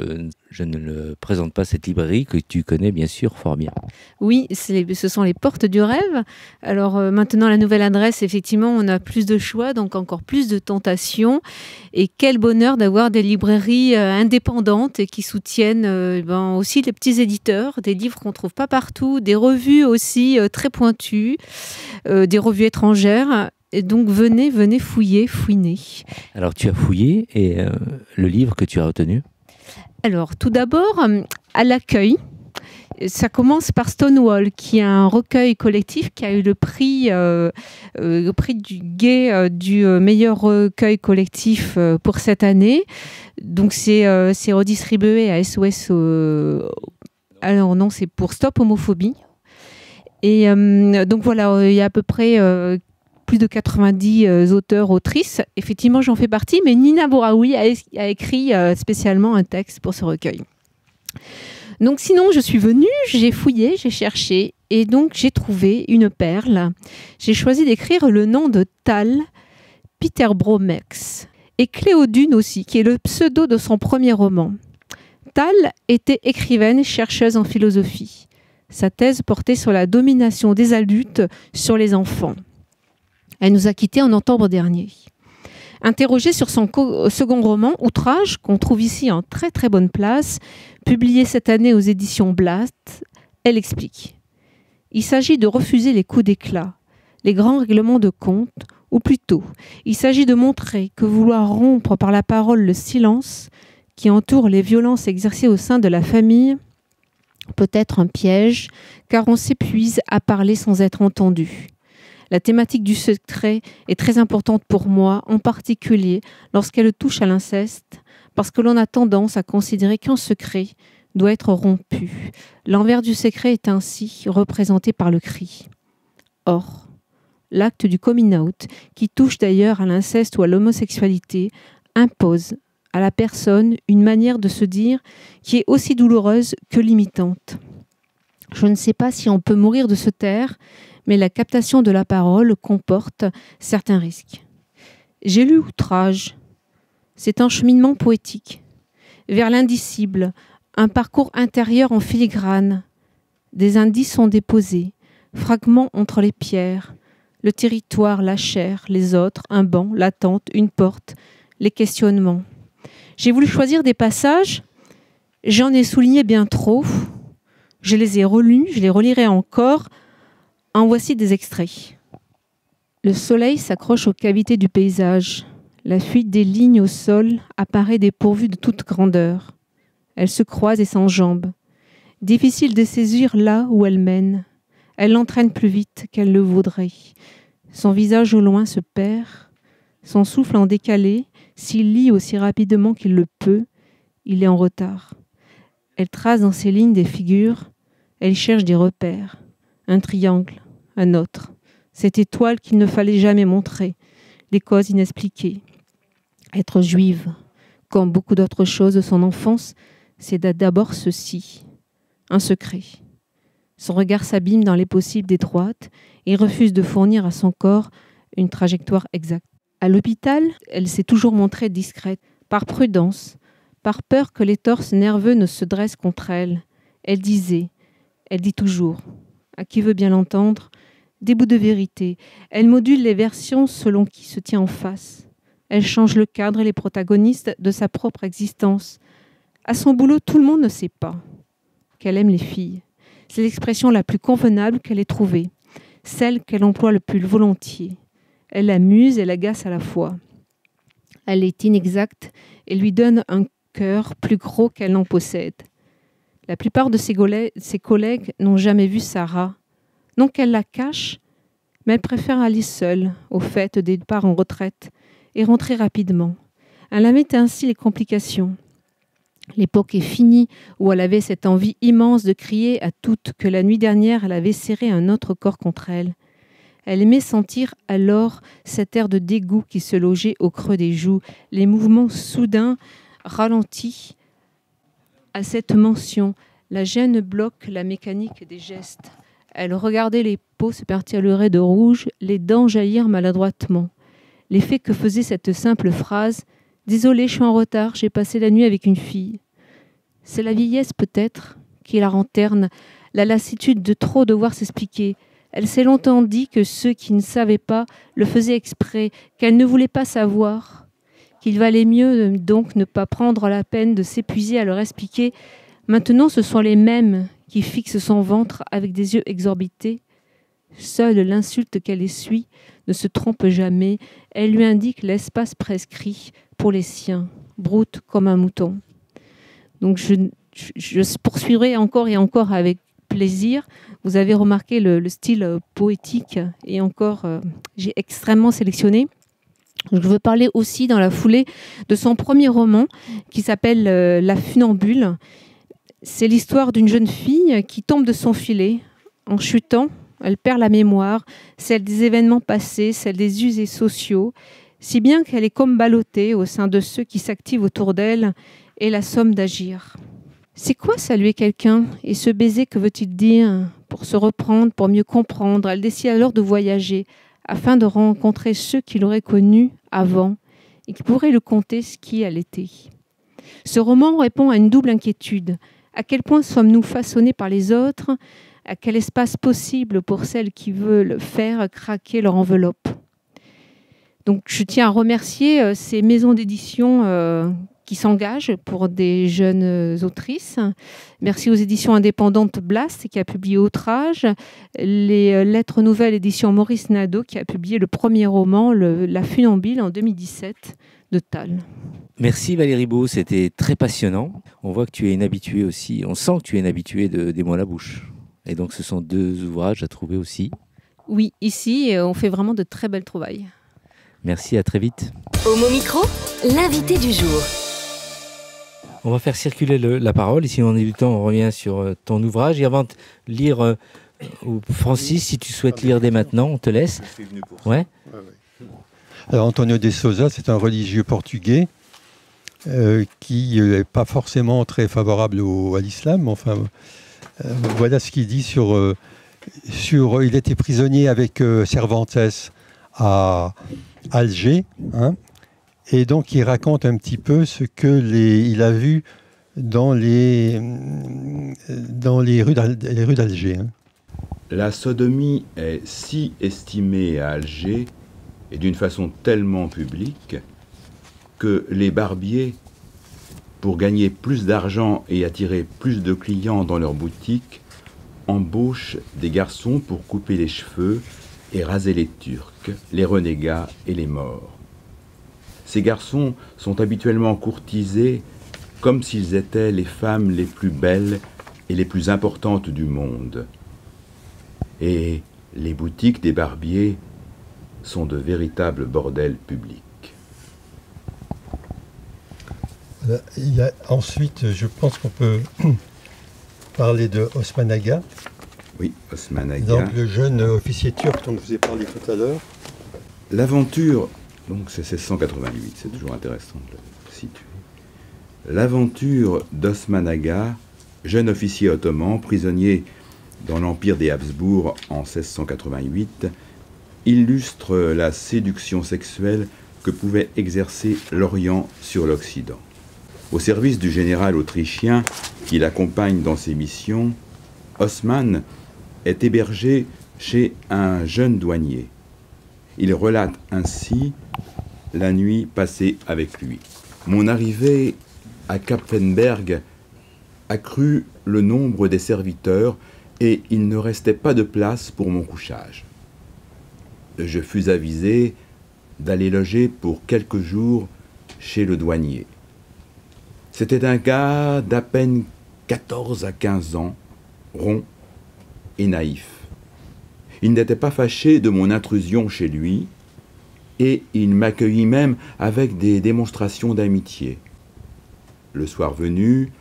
je ne le présente pas, cette librairie que tu connais bien sûr fort bien. Oui, ce sont les portes du rêve. Alors maintenant, la nouvelle adresse, effectivement, on a plus de choix, donc encore plus de tentations. Et quel bonheur d'avoir des librairies indépendantes et qui soutiennent aussi les petits éditeurs, des livres qu'on ne trouve pas partout, des revues aussi très pointues, des revues étrangères. Et donc venez fouiller, fouiner. Alors tu as fouillé et le livre que tu as retenu? Alors tout d'abord, à l'accueil, ça commence par Stonewall, qui est un recueil collectif qui a eu le prix du Gué du meilleur recueil collectif pour cette année. Donc c'est redistribué à SOS. Alors non, c'est pour Stop Homophobie. Et donc voilà, il y a à peu près plus de 90 auteurs, autrices. Effectivement, j'en fais partie, mais Nina Bouraoui a écrit spécialement un texte pour ce recueil. Donc sinon, je suis venue, j'ai fouillé, j'ai cherché, et donc j'ai trouvé une perle. J'ai choisi d'écrire le nom de Tal Peter Bromex, et Cléodune aussi, qui est le pseudo de son premier roman. Tal était écrivaine, chercheuse en philosophie. Sa thèse portait sur la domination des adultes sur les enfants. Elle nous a quittés en octobre dernier. Interrogée sur son second roman, Outrage, qu'on trouve ici en très très bonne place, publié cette année aux éditions Blast, elle explique. Il s'agit de refuser les coups d'éclat, les grands règlements de compte, ou plutôt, il s'agit de montrer que vouloir rompre par la parole le silence qui entoure les violences exercées au sein de la famille peut être un piège, car on s'épuise à parler sans être entendu. La thématique du secret est très importante pour moi, en particulier lorsqu'elle touche à l'inceste, parce que l'on a tendance à considérer qu'un secret doit être rompu. L'envers du secret est ainsi représenté par le cri. Or, l'acte du coming out, qui touche d'ailleurs à l'inceste ou à l'homosexualité, impose à la personne une manière de se dire qui est aussi douloureuse que limitante. Je ne sais pas si on peut mourir de se taire, mais la captation de la parole comporte certains risques. J'ai lu Outrage. C'est un cheminement poétique, vers l'indicible, un parcours intérieur en filigrane. Des indices sont déposés, fragments entre les pierres, le territoire, la chair, les autres, un banc, l'attente, une porte, les questionnements. J'ai voulu choisir des passages, j'en ai souligné bien trop. Je les ai relus, je les relirai encore. En voici des extraits. Le soleil s'accroche aux cavités du paysage. La fuite des lignes au sol apparaît dépourvue de toute grandeur. Elle se croise et s'enjambe. Difficile de saisir là où elle mène. Elle l'entraîne plus vite qu'elle le voudrait. Son visage au loin se perd. Son souffle en décalé, s'il lit aussi rapidement qu'il le peut, il est en retard. Elle trace dans ses lignes des figures. Elle cherche des repères. Un triangle, un autre. Cette étoile qu'il ne fallait jamais montrer. Les causes inexpliquées. Être juive, comme beaucoup d'autres choses de son enfance, c'est d'abord ceci. Un secret. Son regard s'abîme dans les possibles d'étroites et refuse de fournir à son corps une trajectoire exacte. À l'hôpital, elle s'est toujours montrée discrète, par prudence, par peur que les torses nerveux ne se dressent contre elle. Elle disait, elle dit toujours, à qui veut bien l'entendre, des bouts de vérité. Elle module les versions selon qui se tient en face. Elle change le cadre et les protagonistes de sa propre existence. À son boulot, tout le monde ne sait pas qu'elle aime les filles. C'est l'expression la plus convenable qu'elle ait trouvée, celle qu'elle emploie le plus volontiers. Elle l'amuse et l'agace à la fois. Elle est inexacte et lui donne un cœur plus gros qu'elle n'en possède. La plupart de ses collègues n'ont jamais vu Sarah. Non qu'elle la cache, mais elle préfère aller seule au fait des départs en retraite et rentrer rapidement. Elle limite ainsi les complications. L'époque est finie où elle avait cette envie immense de crier à toutes que la nuit dernière elle avait serré un autre corps contre elle. Elle aimait sentir alors cet air de dégoût qui se logeait au creux des joues, les mouvements soudains ralentis à cette mention. La gêne bloque la mécanique des gestes. Elle regardait les peaux se pertirer de rouge, les dents jaillir maladroitement. L'effet que faisait cette simple phrase Désolée, je suis en retard, j'ai passé la nuit avec une fille. C'est la vieillesse peut-être qui la rend terne, la lassitude de trop devoir s'expliquer. Elle s'est longtemps dit que ceux qui ne savaient pas le faisaient exprès, qu'elle ne voulait pas savoir, qu'il valait mieux donc ne pas prendre la peine de s'épuiser à leur expliquer. Maintenant, ce sont les mêmes qui fixent son ventre avec des yeux exorbités. Seule l'insulte qu'elle essuie ne se trompe jamais. Elle lui indique l'espace prescrit pour les siens, broute comme un mouton. Donc je poursuivrai encore et encore avec plaisir. Vous avez remarqué le style poétique et encore, j'ai extrêmement sélectionné. Je veux parler aussi dans la foulée de son premier roman qui s'appelle La Funambule. C'est l'histoire d'une jeune fille qui tombe de son filet. En chutant, elle perd la mémoire, celle des événements passés, celle des us et sociaux, si bien qu'elle est comme ballottée au sein de ceux qui s'activent autour d'elle et la somme d'agir. C'est quoi saluer quelqu'un et ce baiser, que veut-il dire? Pour se reprendre, pour mieux comprendre, elle décide alors de voyager afin de rencontrer ceux qui l'auraient connu avant et qui pourraient le conter ce qui elle était. Ce roman répond à une double inquiétude. À quel point sommes-nous façonnés par les autres? À quel espace possible pour celles qui veulent faire craquer leur enveloppe? Donc, je tiens à remercier ces maisons d'édition qui s'engagent pour des jeunes autrices. Merci aux éditions indépendantes Blast qui a publié Outrage, les Lettres Nouvelles édition Maurice Nadeau qui a publié le premier roman, La Funambule, en 2017 de Tal. Merci Valérie Beau, c'était très passionnant. On voit que tu es une habituée aussi, on sent que tu es une habituée des mots à la bouche. Et donc ce sont 2 ouvrages à trouver aussi. Oui, ici on fait vraiment de très belles trouvailles. Merci, à très vite. Homo Micro, l'invité du jour. On va faire circuler la parole. Et si on a du temps, on revient sur ton ouvrage. Et avant de lire, Francis, si tu souhaites lire dès maintenant, on te laisse. Je suis venu pour ça. Ouais. Alors, Antonio de Sousa, c'est un religieux portugais qui n'est pas forcément très favorable à l'islam. Enfin, voilà ce qu'il dit sur il était prisonnier avec Cervantes à Alger, hein, et donc il raconte un petit peu ce que il a vu dans les rues d'Alger. Hein. La sodomie est si estimée à Alger, et d'une façon tellement publique, que les barbiers, pour gagner plus d'argent et attirer plus de clients dans leurs boutiques, embauchent des garçons pour couper les cheveux et raser les Turcs, les renégats et les morts. Ces garçons sont habituellement courtisés comme s'ils étaient les femmes les plus belles et les plus importantes du monde. Et les boutiques des barbiers sont de véritables bordels publics. Il y a ensuite, je pense qu'on peut parler de Osman Aga. Oui, Osman Aga. Donc le jeune officier turc dont je vous ai parlé tout à l'heure. L'aventure, donc c'est 1688, c'est toujours intéressant de le situer. L'aventure d'Osman Aga, jeune officier ottoman, prisonnier dans l'Empire des Habsbourg en 1688, illustre la séduction sexuelle que pouvait exercer l'Orient sur l'Occident. Au service du général autrichien qui l'accompagne dans ses missions, Osman est hébergé chez un jeune douanier. Il relate ainsi la nuit passée avec lui. Mon arrivée à Kapfenberg accrut le nombre des serviteurs et il ne restait pas de place pour mon couchage. Je fus avisé d'aller loger pour quelques jours chez le douanier. C'était un gars d'à peine 14 à 15 ans, rond et naïf. Il n'était pas fâché de mon intrusion chez lui et il m'accueillit même avec des démonstrations d'amitié. Le soir venu,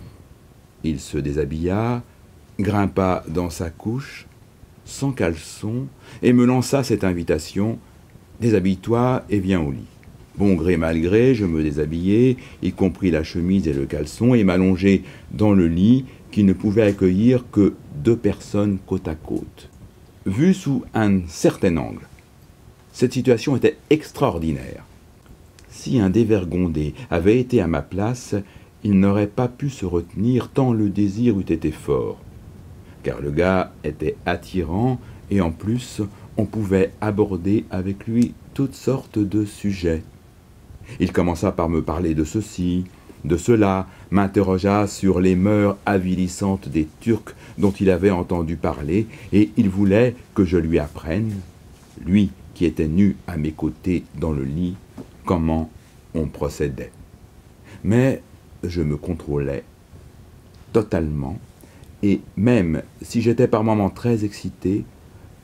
il se déshabilla, grimpa dans sa couche, sans caleçon, et me lança cette invitation « Déshabille-toi et viens au lit ». Bon gré mal gré, je me déshabillai, y compris la chemise et le caleçon, et m'allongeai dans le lit qui ne pouvait accueillir que 2 personnes côte à côte. Vu sous un certain angle, cette situation était extraordinaire. Si un dévergondé avait été à ma place, il n'aurait pas pu se retenir tant le désir eût été fort. Car le gars était attirant et en plus, on pouvait aborder avec lui toutes sortes de sujets. Il commença par me parler de ceci, de cela, m'interrogea sur les mœurs avilissantes des Turcs dont il avait entendu parler, et il voulait que je lui apprenne, lui qui était nu à mes côtés dans le lit, comment on procédait. Mais je me contrôlais totalement, et même si j'étais par moments très excité,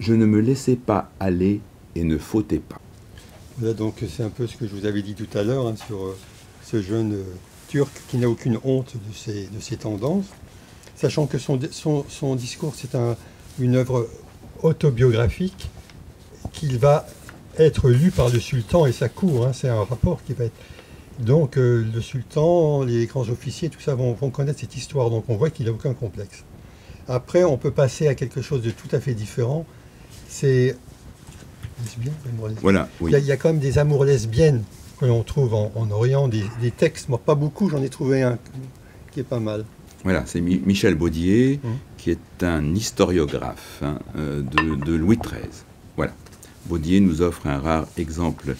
je ne me laissais pas aller et ne fautais pas. Voilà, donc c'est un peu ce que je vous avais dit tout à l'heure hein, sur ce jeune Turc qui n'a aucune honte de ses tendances, sachant que son discours, c'est une œuvre autobiographique qu'il va être lu par le sultan et sa cour. Hein, c'est un rapport qui va être... Donc le sultan, les grands officiers, tout ça vont connaître cette histoire, donc on voit qu'il n'a aucun complexe. Après, on peut passer à quelque chose de tout à fait différent, c'est... Voilà, oui. Il y a quand même des amours lesbiennes que l'on trouve en Orient, des textes, moi pas beaucoup, j'en ai trouvé un qui est pas mal. Voilà, c'est Michel Baudier, qui est un historiographe de Louis XIII. Voilà. Baudier nous offre un rare exemple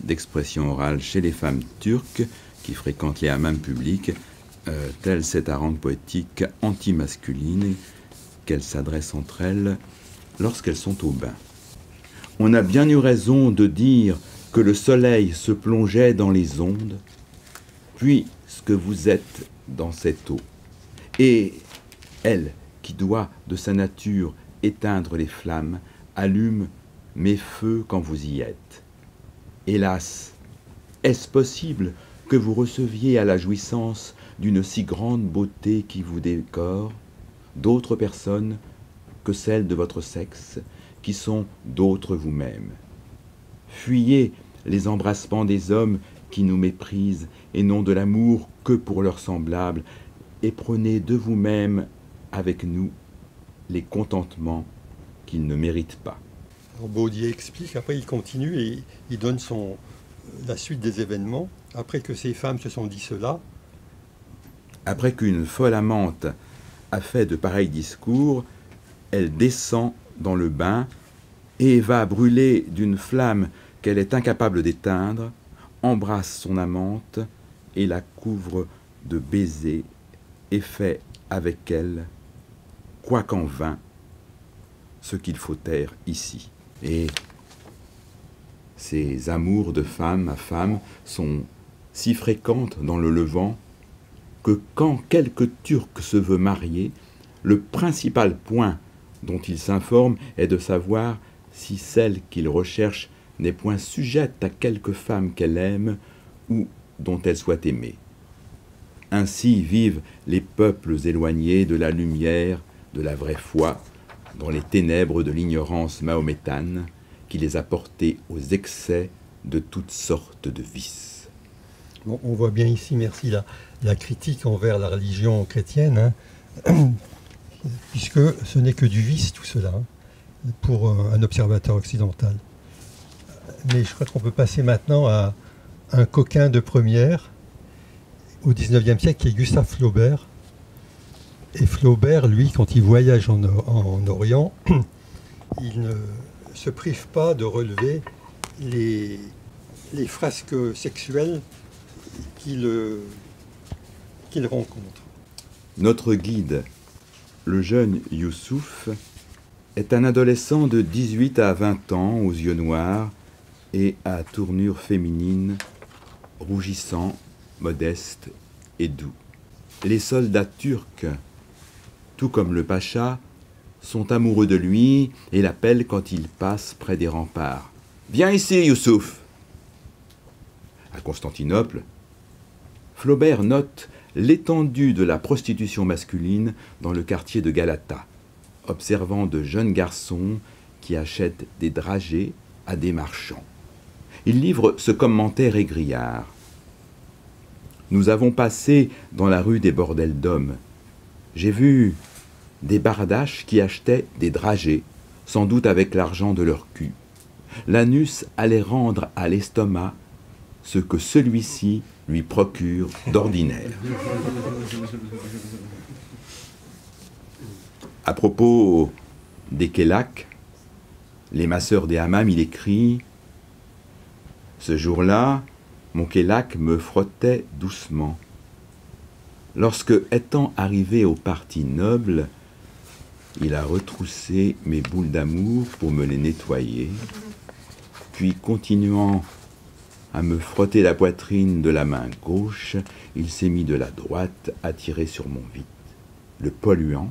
d'expression orale chez les femmes turques qui fréquentent les hammams publics, telle cette harangue poétique anti-masculine qu'elles s'adressent entre elles lorsqu'elles sont au bain. On a bien eu raison de dire que le soleil se plongeait dans les ondes, puisque vous êtes dans cette eau. Et elle, qui doit de sa nature éteindre les flammes, allume mes feux quand vous y êtes. Hélas, est-ce possible que vous receviez à la jouissance d'une si grande beauté qui vous décore d'autres personnes que celles de votre sexe, qui sont d'autres vous-même? Fuyez les embrassements des hommes qui nous méprisent et n'ont de l'amour que pour leurs semblables, et prenez de vous-même avec nous les contentements qu'ils ne méritent pas. Alors Baudier explique, après il continue et il donne la suite des événements. Après que ces femmes se sont dit cela, après qu'une folle amante a fait de pareils discours, elle descend dans le bain et va brûler d'une flamme qu'elle est incapable d'éteindre, embrasse son amante et la couvre de baisers et fait avec elle, quoiqu'en vain, ce qu'il faut taire ici. Et ces amours de femme à femme sont si fréquentes dans le Levant que quand quelque Turc se veut marier, le principal point dont il s'informe est de savoir si celle qu'il recherche n'est point sujette à quelque femme qu'elle aime ou dont elle soit aimée. Ainsi vivent les peuples éloignés de la lumière, de la vraie foi, dans les ténèbres de l'ignorance mahométane qui les a portés aux excès de toutes sortes de vices. Bon, on voit bien ici, merci, la critique envers la religion chrétienne, hein, puisque ce n'est que du vice tout cela, hein, pour un observateur occidental. Mais je crois qu'on peut passer maintenant à un coquin de première au XIXe siècle qui est Gustave Flaubert. Et Flaubert, lui, quand il voyage en Orient, il ne se prive pas de relever les frasques sexuelles qu'il rencontre. Notre guide, le jeune Youssouf, est un adolescent de 18 à 20 ans aux yeux noirs et à tournure féminine, rougissant, modeste et doux. Les soldats turcs, tout comme le pacha, sont amoureux de lui et l'appellent quand il passe près des remparts. « Viens ici, Youssouf !» À Constantinople, Flaubert note l'étendue de la prostitution masculine dans le quartier de Galata, observant de jeunes garçons qui achètent des dragées à des marchands. Il livre ce commentaire égrillard. « Nous avons passé dans la rue des bordels d'hommes. J'ai vu des bardaches qui achetaient des dragées, sans doute avec l'argent de leur cul. L'anus allait rendre à l'estomac ce que celui-ci lui procure d'ordinaire. À propos des Kélacs, les masseurs des hammams, il écrit « Ce jour-là, mon Kélac me frottait doucement. Lorsque, étant arrivé au parti noble, il a retroussé mes boules d'amour pour me les nettoyer, puis continuant à me frotter la poitrine de la main gauche, il s'est mis de la droite à tirer sur mon vide, le polluant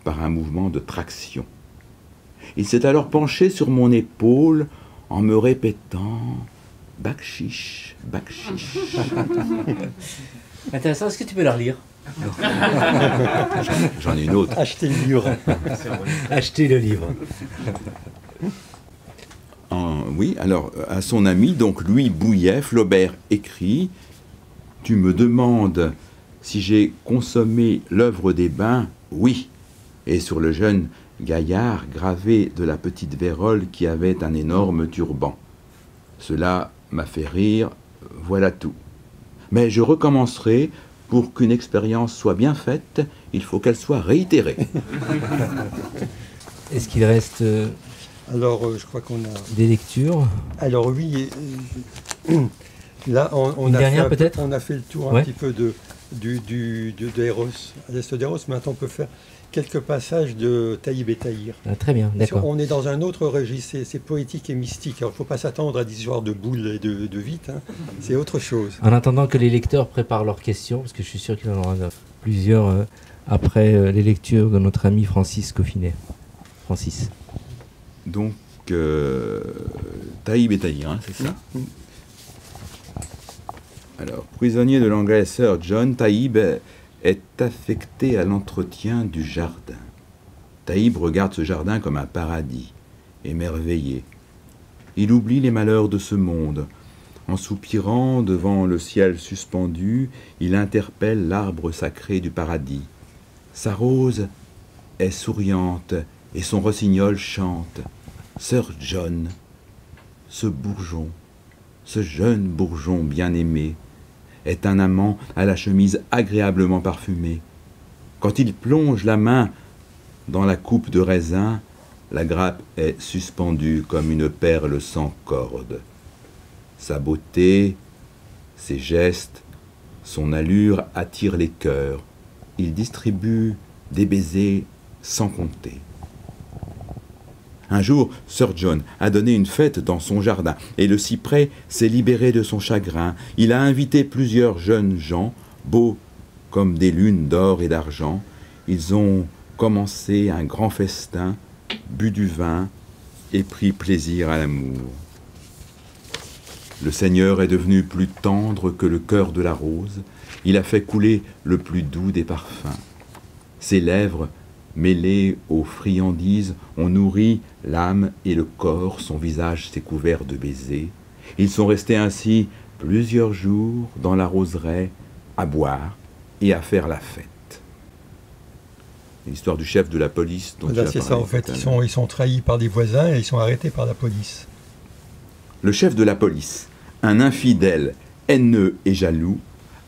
par un mouvement de traction. Il s'est alors penché sur mon épaule en me répétant « Bakchiche, bakchiche ». Intéressant, est-ce que tu peux la relire? J'en ai une autre. Achetez le livre. Achetez le livre. Oui, alors à son ami, donc Louis Bouillet, Flaubert écrit « Tu me demandes si j'ai consommé l'œuvre des bains? Oui. » Et sur le jeune gaillard gravé de la petite vérole qui avait un énorme turban. Cela m'a fait rire, voilà tout. Mais je recommencerai. Pour qu'une expérience soit bien faite, il faut qu'elle soit réitérée. Est-ce qu'il reste Alors, je crois qu'on a... des lectures? Alors oui, là, on a fait le tour un petit peu d'Eros, à l'est d'Eros. Maintenant, on peut faire quelques passages de Taïb et Tahir. Ah, très bien, d'accord. On est dans un autre registre, c'est poétique et mystique. Alors, il ne faut pas s'attendre à des histoires de boules et de vites, hein. C'est autre chose. En attendant que les lecteurs préparent leurs questions, parce que je suis sûr qu'il y en aura plusieurs après les lectures de notre ami Francis Coffinet. Francis. Donc, Taïb et Tahir, hein, c'est ça? Alors, prisonnier de l'anglais Sir John, Taïb est affecté à l'entretien du jardin. Taïb regarde ce jardin comme un paradis, émerveillé. Il oublie les malheurs de ce monde. En soupirant devant le ciel suspendu, il interpelle l'arbre sacré du paradis. Sa rose est souriante et son rossignol chante. Sir John, ce bourgeon, ce jeune bourgeon bien-aimé, est un amant à la chemise agréablement parfumée. Quand il plonge la main dans la coupe de raisin, la grappe est suspendue comme une perle sans corde. Sa beauté, ses gestes, son allure attirent les cœurs. Il distribue des baisers sans compter. Un jour, Sir John a donné une fête dans son jardin et le cyprès s'est libéré de son chagrin. Il a invité plusieurs jeunes gens, beaux comme des lunes d'or et d'argent. Ils ont commencé un grand festin, bu du vin et pris plaisir à l'amour. Le Seigneur est devenu plus tendre que le cœur de la rose. Il a fait couler le plus doux des parfums. Ses lèvres, mêlées aux friandises, ont nourri l'âme et le corps, son visage s'est couvert de baisers. Ils sont restés ainsi plusieurs jours dans la roseraie, à boire et à faire la fête. L'histoire du chef de la police dont Là, c'est ça, en fait, ils sont trahis par des voisins et ils sont arrêtés par la police. Le chef de la police, un infidèle, haineux et jaloux,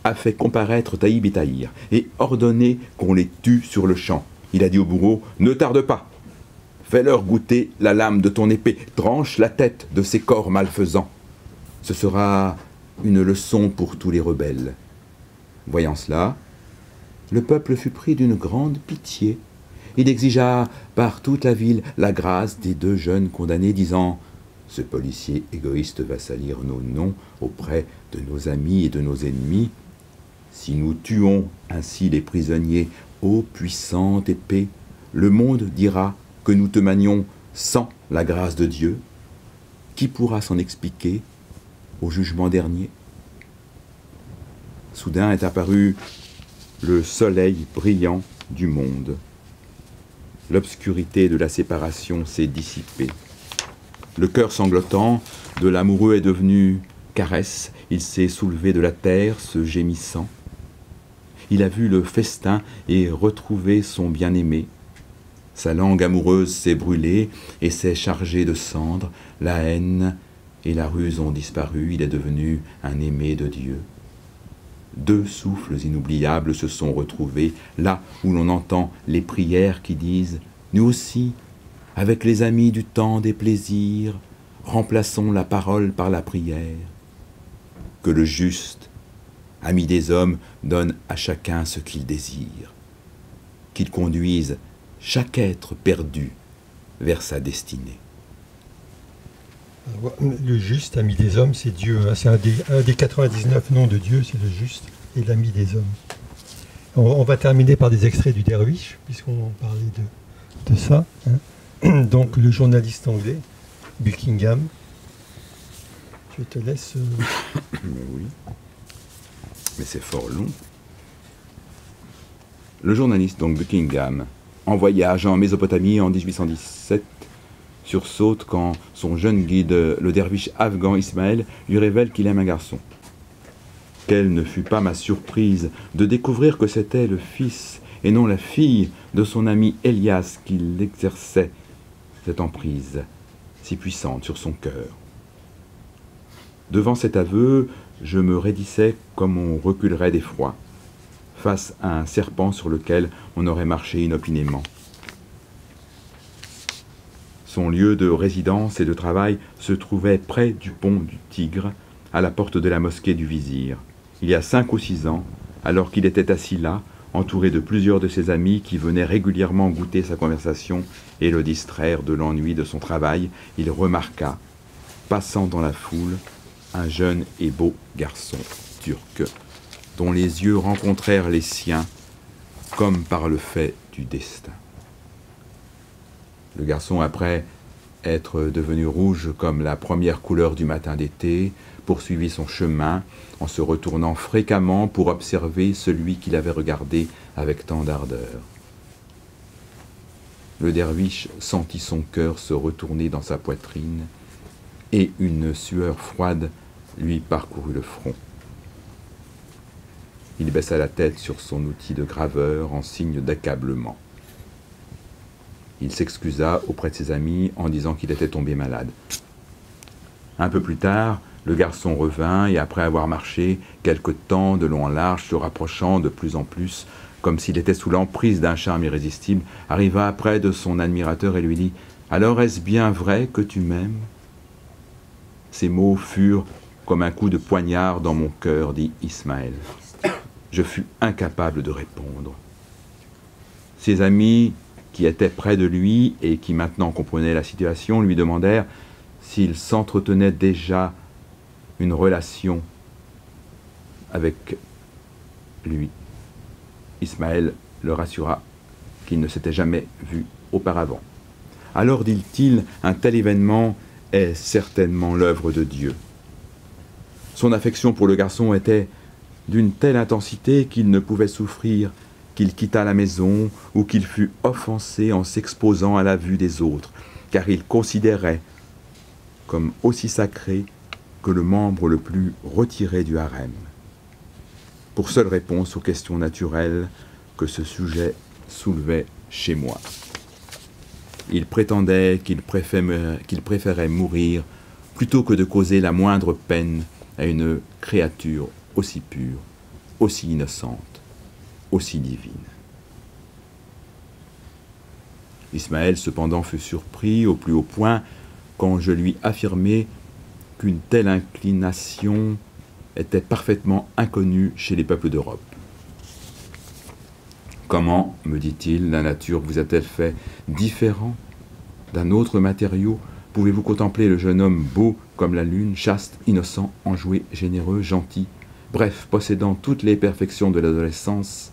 a fait comparaître Taïb et Tahir et ordonné qu'on les tue sur le champ. Il a dit au bourreau, « Ne tarde pas, fais-leur goûter la lame de ton épée, tranche la tête de ces corps malfaisants. Ce sera une leçon pour tous les rebelles. » Voyant cela, le peuple fut pris d'une grande pitié. Il exigea par toute la ville la grâce des deux jeunes condamnés, disant « Ce policier égoïste va salir nos noms auprès de nos amis et de nos ennemis. Si nous tuons ainsi les prisonniers, ô puissante épée, le monde dira que nous te manions sans la grâce de Dieu. Qui pourra s'en expliquer au jugement dernier ?» Soudain est apparu le soleil brillant du monde. L'obscurité de la séparation s'est dissipée. Le cœur sanglotant de l'amoureux est devenu caresse. Il s'est soulevé de la terre, se gémissant. Il a vu le festin et retrouvé son bien-aimé. Sa langue amoureuse s'est brûlée et s'est chargée de cendres. La haine et la ruse ont disparu, il est devenu un aimé de Dieu. Deux souffles inoubliables se sont retrouvés, là où l'on entend les prières qui disent « Nous aussi, avec les amis du temps des plaisirs, remplaçons la parole par la prière. » Que le juste, ami des hommes, donne à chacun ce qu'il désire, qu'il conduise chaque être perdu vers sa destinée. Le juste, ami des hommes, c'est Dieu. C'est un des 99 noms de Dieu, c'est le juste et l'ami des hommes. On va terminer par des extraits du Derviche, puisqu'on parlait de ça. Hein. Donc le journaliste anglais, Buckingham. Je te laisse... Mais oui. Mais c'est fort long. Le journaliste, donc Buckingham, en voyage en Mésopotamie en 1817, sursaute quand son jeune guide, le derviche afghan Ismaël, lui révèle qu'il aime un garçon. Quelle ne fut pas ma surprise de découvrir que c'était le fils et non la fille de son ami Elias qui l'exerçait, cette emprise si puissante sur son cœur. Devant cet aveu, je me raidissais comme on reculerait d'effroi, face à un serpent sur lequel on aurait marché inopinément. Son lieu de résidence et de travail se trouvait près du pont du Tigre, à la porte de la mosquée du vizir. Il y a 5 ou 6 ans, alors qu'il était assis là, entouré de plusieurs de ses amis qui venaient régulièrement goûter sa conversation et le distraire de l'ennui de son travail, il remarqua, passant dans la foule, un jeune et beau garçon turc, dont les yeux rencontrèrent les siens, comme par le fait du destin. Le garçon, après être devenu rouge comme la première couleur du matin d'été, poursuivit son chemin en se retournant fréquemment pour observer celui qu'il avait regardé avec tant d'ardeur. Le derviche sentit son cœur se retourner dans sa poitrine et une sueur froide lui parcourut le front. Il baissa la tête sur son outil de graveur en signe d'accablement. Il s'excusa auprès de ses amis en disant qu'il était tombé malade. Un peu plus tard, le garçon revint et après avoir marché quelque temps de long en large, se rapprochant de plus en plus, comme s'il était sous l'emprise d'un charme irrésistible, arriva près de son admirateur et lui dit « Alors est-ce bien vrai que tu m'aimes » Ces mots furent comme un coup de poignard dans mon cœur, dit Ismaël. Je fus incapable de répondre. Ses amis, qui étaient près de lui et qui maintenant comprenaient la situation, lui demandèrent s'il s'entretenait déjà une relation avec lui. Ismaël le rassura qu'il ne s'était jamais vu auparavant. Alors, dit-il, un tel événement est certainement l'œuvre de Dieu. Son affection pour le garçon était d'une telle intensité qu'il ne pouvait souffrir qu'il quittât la maison ou qu'il fût offensé en s'exposant à la vue des autres, car il considérait comme aussi sacré que le membre le plus retiré du harem. Pour seule réponse aux questions naturelles que ce sujet soulevait chez moi. Il prétendait qu'il préférait mourir plutôt que de causer la moindre peine à une créature aussi pure, aussi innocente, aussi divine. Ismaël, cependant, fut surpris au plus haut point quand je lui affirmai qu'une telle inclination était parfaitement inconnue chez les peuples d'Europe. Comment, me dit-il, la nature vous a-t-elle fait différent d'un autre matériau? Pouvez-vous contempler le jeune homme beau comme la lune, chaste, innocent, enjoué, généreux, gentil, bref, possédant toutes les perfections de l'adolescence,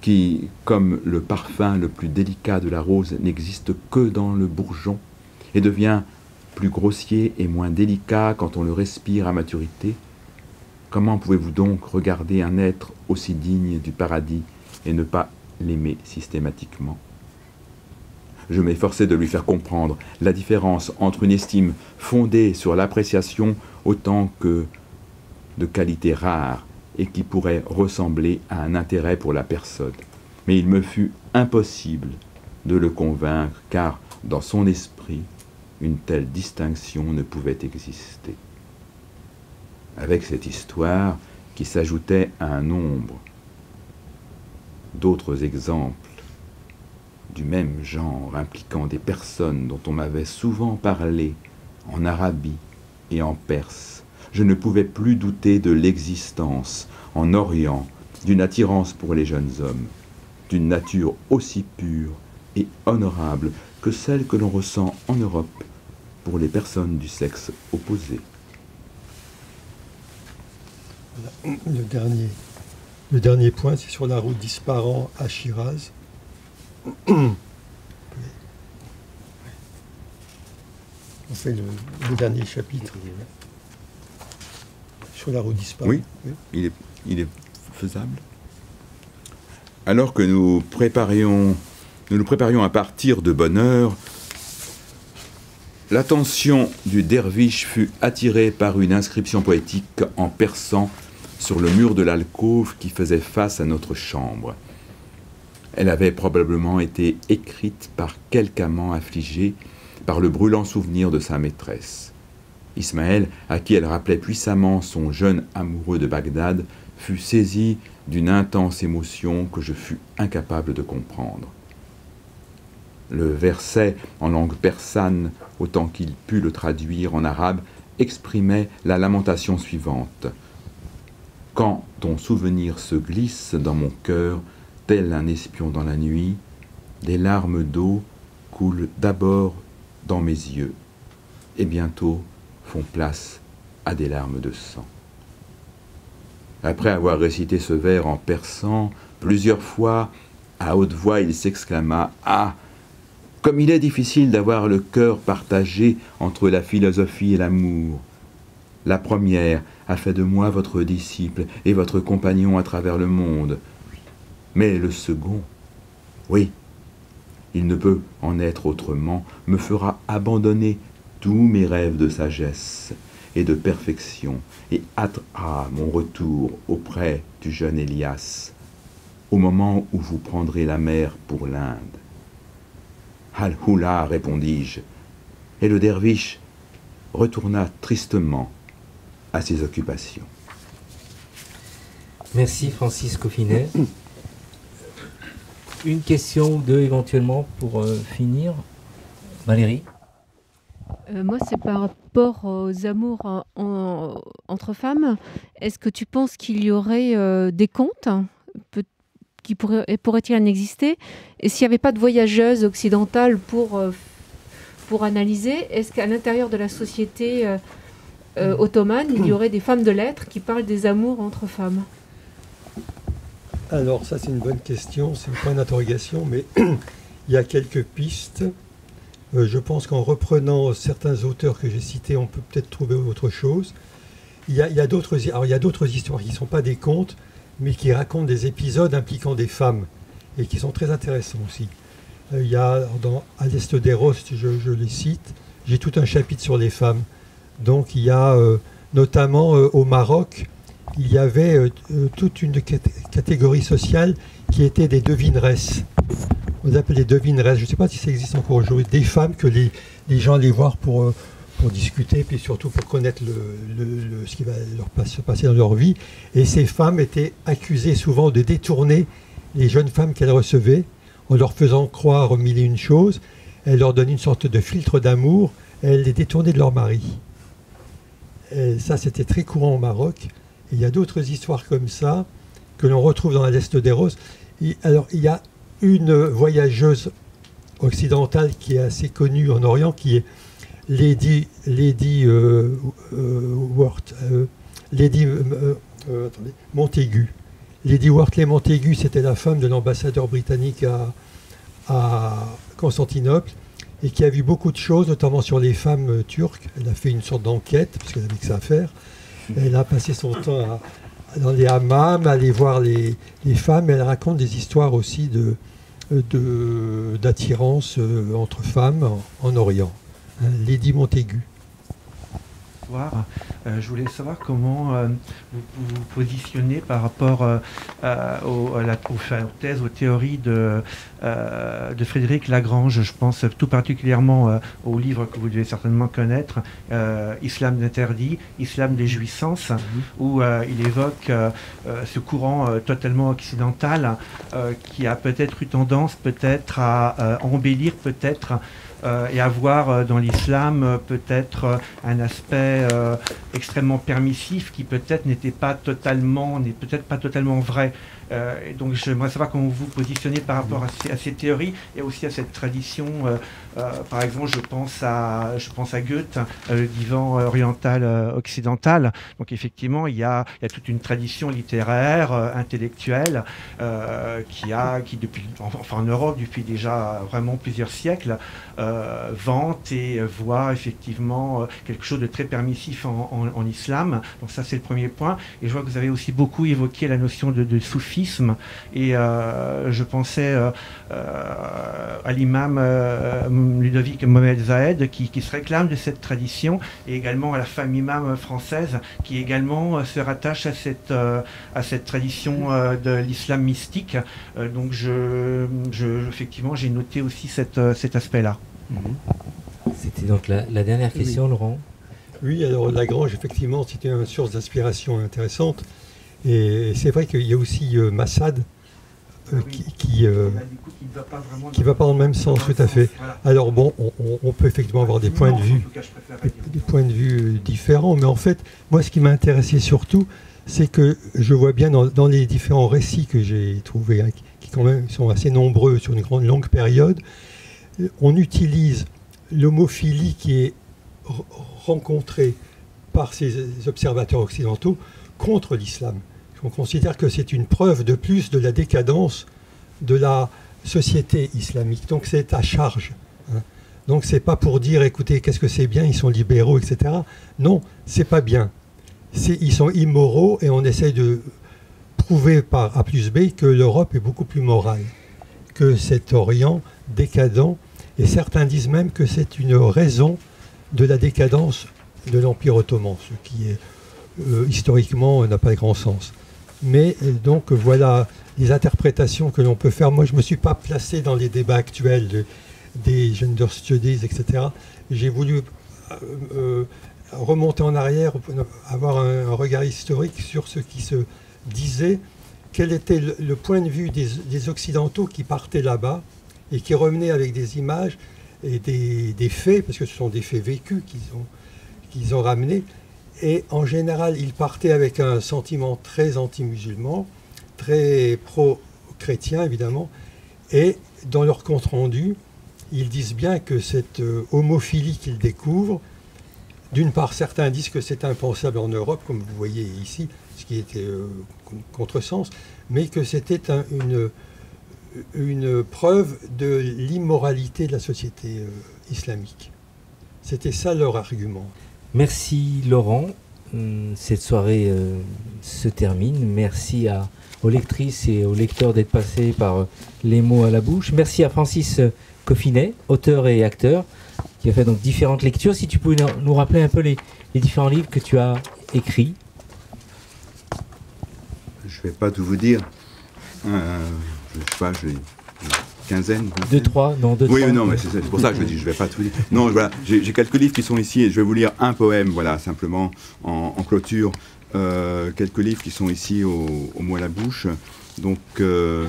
qui, comme le parfum le plus délicat de la rose, n'existe que dans le bourgeon, et devient plus grossier et moins délicat quand on le respire à maturité? Comment pouvez-vous donc regarder un être aussi digne du paradis et ne pas l'aimer systématiquement? Je m'efforçais de lui faire comprendre la différence entre une estime fondée sur l'appréciation autant que de qualités rares et qui pourrait ressembler à un intérêt pour la personne. Mais il me fut impossible de le convaincre, car dans son esprit, une telle distinction ne pouvait exister. Avec cette histoire qui s'ajoutait à un nombre d'autres exemples du même genre impliquant des personnes dont on m'avait souvent parlé en Arabie et en Perse, je ne pouvais plus douter de l'existence en Orient d'une attirance pour les jeunes hommes, d'une nature aussi pure et honorable que celle que l'on ressent en Europe pour les personnes du sexe opposé. Voilà. Le dernier point, c'est sur la route d'Ispahan à Shiraz. On fait le dernier chapitre sur la route d'Ispahan. Oui, il est faisable. Alors que nous nous préparions à partir de bonne heure, l'attention du derviche fut attirée par une inscription poétique en persan sur le mur de l'alcôve qui faisait face à notre chambre. Elle avait probablement été écrite par quelque amant affligé par le brûlant souvenir de sa maîtresse. Ismaël, à qui elle rappelait puissamment son jeune amoureux de Bagdad, fut saisi d'une intense émotion que je fus incapable de comprendre. Le verset en langue persane, autant qu'il put le traduire en arabe, exprimait la lamentation suivante. « Quand ton souvenir se glisse dans mon cœur, tel un espion dans la nuit, des larmes d'eau coulent d'abord dans mes yeux et bientôt font place à des larmes de sang. » Après avoir récité ce vers en persan, plusieurs fois, à haute voix, il s'exclama « Ah, comme il est difficile d'avoir le cœur partagé entre la philosophie et l'amour. La première a fait de moi votre disciple et votre compagnon à travers le monde. Mais le second, oui, il ne peut en être autrement, me fera abandonner tous mes rêves de sagesse et de perfection et hâtera mon retour auprès du jeune Elias, au moment où vous prendrez la mer pour l'Inde. Al-Hula, répondis-je, et le derviche retourna tristement à ses occupations. Merci Francis Coffinet. Une question ou deux éventuellement pour finir. Valérie? Moi, c'est par rapport aux amours entre femmes. Est-ce que tu penses qu'il y aurait des contes pourrait-il en exister? Et s'il n'y avait pas de voyageuse occidentale pour analyser, est-ce qu'à l'intérieur de la société ottomane, il y aurait des femmes de lettres qui parlent des amours entre femmes? Alors ça, c'est une bonne question, c'est un point d'interrogation, mais il y a quelques pistes. Je pense qu'en reprenant certains auteurs que j'ai cités, on peut peut-être trouver autre chose. Il y a d'autres histoires qui ne sont pas des contes, mais qui racontent des épisodes impliquant des femmes, et qui sont très intéressants aussi. Il y a, à l'Est des Rostes, je les cite, j'ai tout un chapitre sur les femmes. Donc il y a, notamment au Maroc, il y avait toute une catégorie sociale qui était des devineresses. On appelait les devineresses, je ne sais pas si ça existe encore aujourd'hui, des femmes que les gens allaient voir pour discuter, puis surtout pour connaître ce qui va se passer dans leur vie. Et ces femmes étaient accusées souvent de détourner les jeunes femmes qu'elles recevaient, en leur faisant croire mille et une choses. Elles leur donnaient une sorte de filtre d'amour, et elles les détournaient de leur mari. Et ça, c'était très courant au Maroc. Et il y a d'autres histoires comme ça, que l'on retrouve dans l'Est des Roses. Alors, il y a une voyageuse occidentale qui est assez connue en Orient, qui est Lady Montaigu. Lady Wortley Montaigu, c'était la femme de l'ambassadeur britannique à Constantinople, et qui a vu beaucoup de choses, notamment sur les femmes turques. Elle a fait une sorte d'enquête, parce qu'elle avait que ça à faire. Elle a passé son temps dans les hammams, à aller voir les femmes. Elle raconte des histoires aussi d'attirance entre femmes en Orient. Lady Montaigu. bonsoir. Je voulais savoir comment vous vous positionnez par rapport aux thèses, aux théories de Frédéric Lagrange. Je pense tout particulièrement au livre que vous devez certainement connaître, Islam d'interdit, Islam des jouissances, où il évoque ce courant totalement occidental qui a peut-être eu tendance peut-être à embellir peut-être et avoir dans l'islam peut-être un aspect extrêmement permissif qui peut-être n'est peut-être pas totalement vrai. Et donc j'aimerais savoir comment vous vous positionnez par rapport à ces théories et aussi à cette tradition. Par exemple, je pense à Goethe, le divan oriental occidental. Donc effectivement, il y a toute une tradition littéraire, intellectuelle, qui depuis, enfin en Europe depuis déjà vraiment plusieurs siècles, vante et voit effectivement quelque chose de très permissif en islam. Donc ça c'est le premier point. Et je vois que vous avez aussi beaucoup évoqué la notion de soufisme. Et je pensais à l'imam Ludovic Mohamed Zahed qui se réclame de cette tradition, et également à la femme imam française qui également se rattache à cette tradition de l'islam mystique. Donc effectivement j'ai noté aussi cet aspect-là. C'était donc la dernière question, oui. Laurent. Oui, alors Lagrange, effectivement, c'était une source d'inspiration intéressante. Et c'est vrai qu'il y a aussi Massad qui va pas dans le même sens, tout à fait. Alors bon, on peut effectivement avoir des points de vue différents, mais en fait, moi ce qui m'a intéressé surtout, c'est que je vois bien dans les différents récits que j'ai trouvés, hein, qui quand même sont assez nombreux sur une longue période, on utilise l'homophilie qui est rencontrée par ces observateurs occidentaux contre l'islam. On considère que c'est une preuve de plus de la décadence de la société islamique. Donc c'est à charge. Hein. Donc c'est pas pour dire, écoutez, qu'est-ce que c'est bien, ils sont libéraux, etc. Non, c'est pas bien. Ils sont immoraux et on essaye de prouver par A plus B que l'Europe est beaucoup plus morale que cet Orient décadent. Et certains disent même que c'est une raison de la décadence de l'Empire ottoman, ce qui est historiquement n'a pas de grand sens. Mais donc voilà les interprétations que l'on peut faire. Moi je ne me suis pas placé dans les débats actuels des gender studies, etc. J'ai voulu remonter en arrière, avoir un regard historique sur ce qui se disait, quel était le point de vue des Occidentaux qui partaient là-bas et qui revenaient avec des images et des faits, parce que ce sont des faits vécus qu'ils ont ramenés. Et en général, ils partaient avec un sentiment très anti-musulman, très pro-chrétien évidemment, et dans leur compte-rendu, ils disent bien que cette homophilie qu'ils découvrent, d'une part, certains disent que c'est impensable en Europe, comme vous voyez ici, ce qui était contresens, mais que c'était une preuve de l'immoralité de la société islamique. C'était ça leur argument. Merci Laurent. Cette soirée se termine. Merci aux lectrices et aux lecteurs d'être passés par Les mots à la bouche. Merci à Francis Coffinet, auteur et acteur, qui a fait donc différentes lectures. Si tu pouvais nous rappeler un peu les différents livres que tu as écrits. Je ne vais pas tout vous dire. Je sais pas, j'ai quinzaine. 2-3, non, 2-3. Oui, non, mais c'est pour ça que je dis, je ne vais pas tout dire. Non, voilà, j'ai quelques livres qui sont ici et je vais vous lire un poème, voilà, simplement en clôture. Quelques livres qui sont ici au mot à la bouche. Donc, le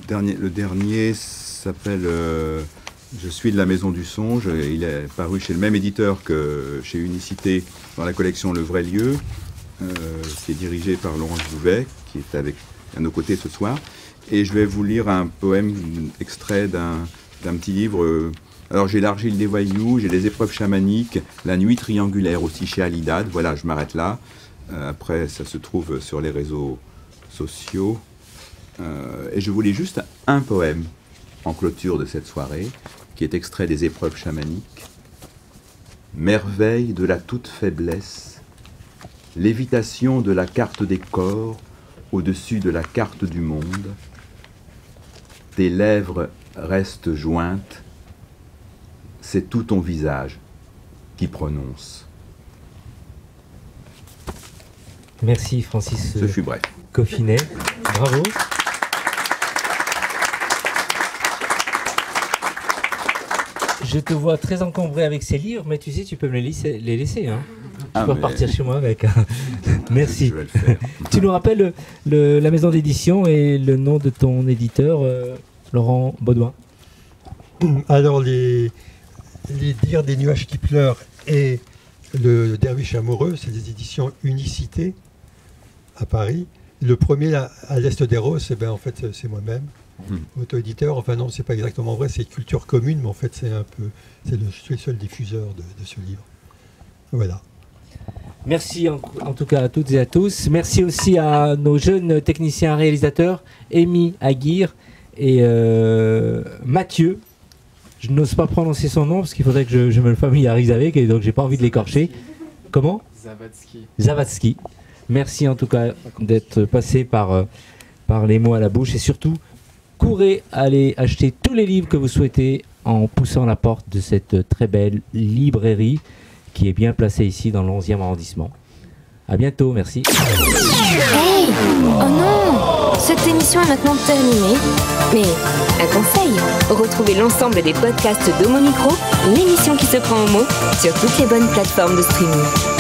dernier s'appelle Je suis de la Maison du Songe. Il est paru chez le même éditeur que chez Unicité dans la collection Le Vrai Lieu, qui est dirigé par Laurence Bouvet, qui est à nos côtés ce soir. Et je vais vous lire un poème extrait d'un petit livre. Alors j'ai L'Argile des Voyous, j'ai Les Épreuves chamaniques, La Nuit triangulaire aussi chez Alidad. Voilà, je m'arrête là. Après, ça se trouve sur les réseaux sociaux. Et je vous lis juste un poème en clôture de cette soirée, qui est extrait des Épreuves chamaniques. Merveille de la toute faiblesse, lévitation de la carte des corps au-dessus de la carte du monde. Tes lèvres restent jointes, c'est tout ton visage qui prononce. Merci Francis Je suis bref. Coffinet. Bravo. Je te vois très encombré avec ces livres, mais tu sais, tu peux me les laisser. Hein. Tu peux repartir chez moi avec. Merci. Je vais le faire. Tu nous rappelles la maison d'édition et le nom de ton éditeur, Laurent Baudouin? Alors, les Dires des nuages qui pleurent et le Derviche amoureux, c'est des éditions Unicité à Paris. Le premier à l'Est des Roses, en fait, c'est moi-même, auto-éditeur. Enfin non, c'est pas exactement vrai, c'est Culture Commune, mais en fait, je suis le seul diffuseur de ce livre. Voilà. Merci en tout cas à toutes et à tous. Merci aussi à nos jeunes techniciens réalisateurs, Amy Aguirre et Mathieu. Je n'ose pas prononcer son nom parce qu'il faudrait que je me le familiarise avec, et donc j'ai pas envie de l'écorcher. Comment? Zavatsky. Merci en tout cas d'être passé par les mots à la bouche, et surtout, courez aller acheter tous les livres que vous souhaitez en poussant la porte de cette très belle librairie qui est bien placée ici dans le 11e arrondissement. À bientôt, merci. Hey! Oh non! Cette émission est maintenant terminée. Mais un conseil, retrouvez l'ensemble des podcasts d'Homo Micro, l'émission qui se prend au mot, sur toutes les bonnes plateformes de streaming.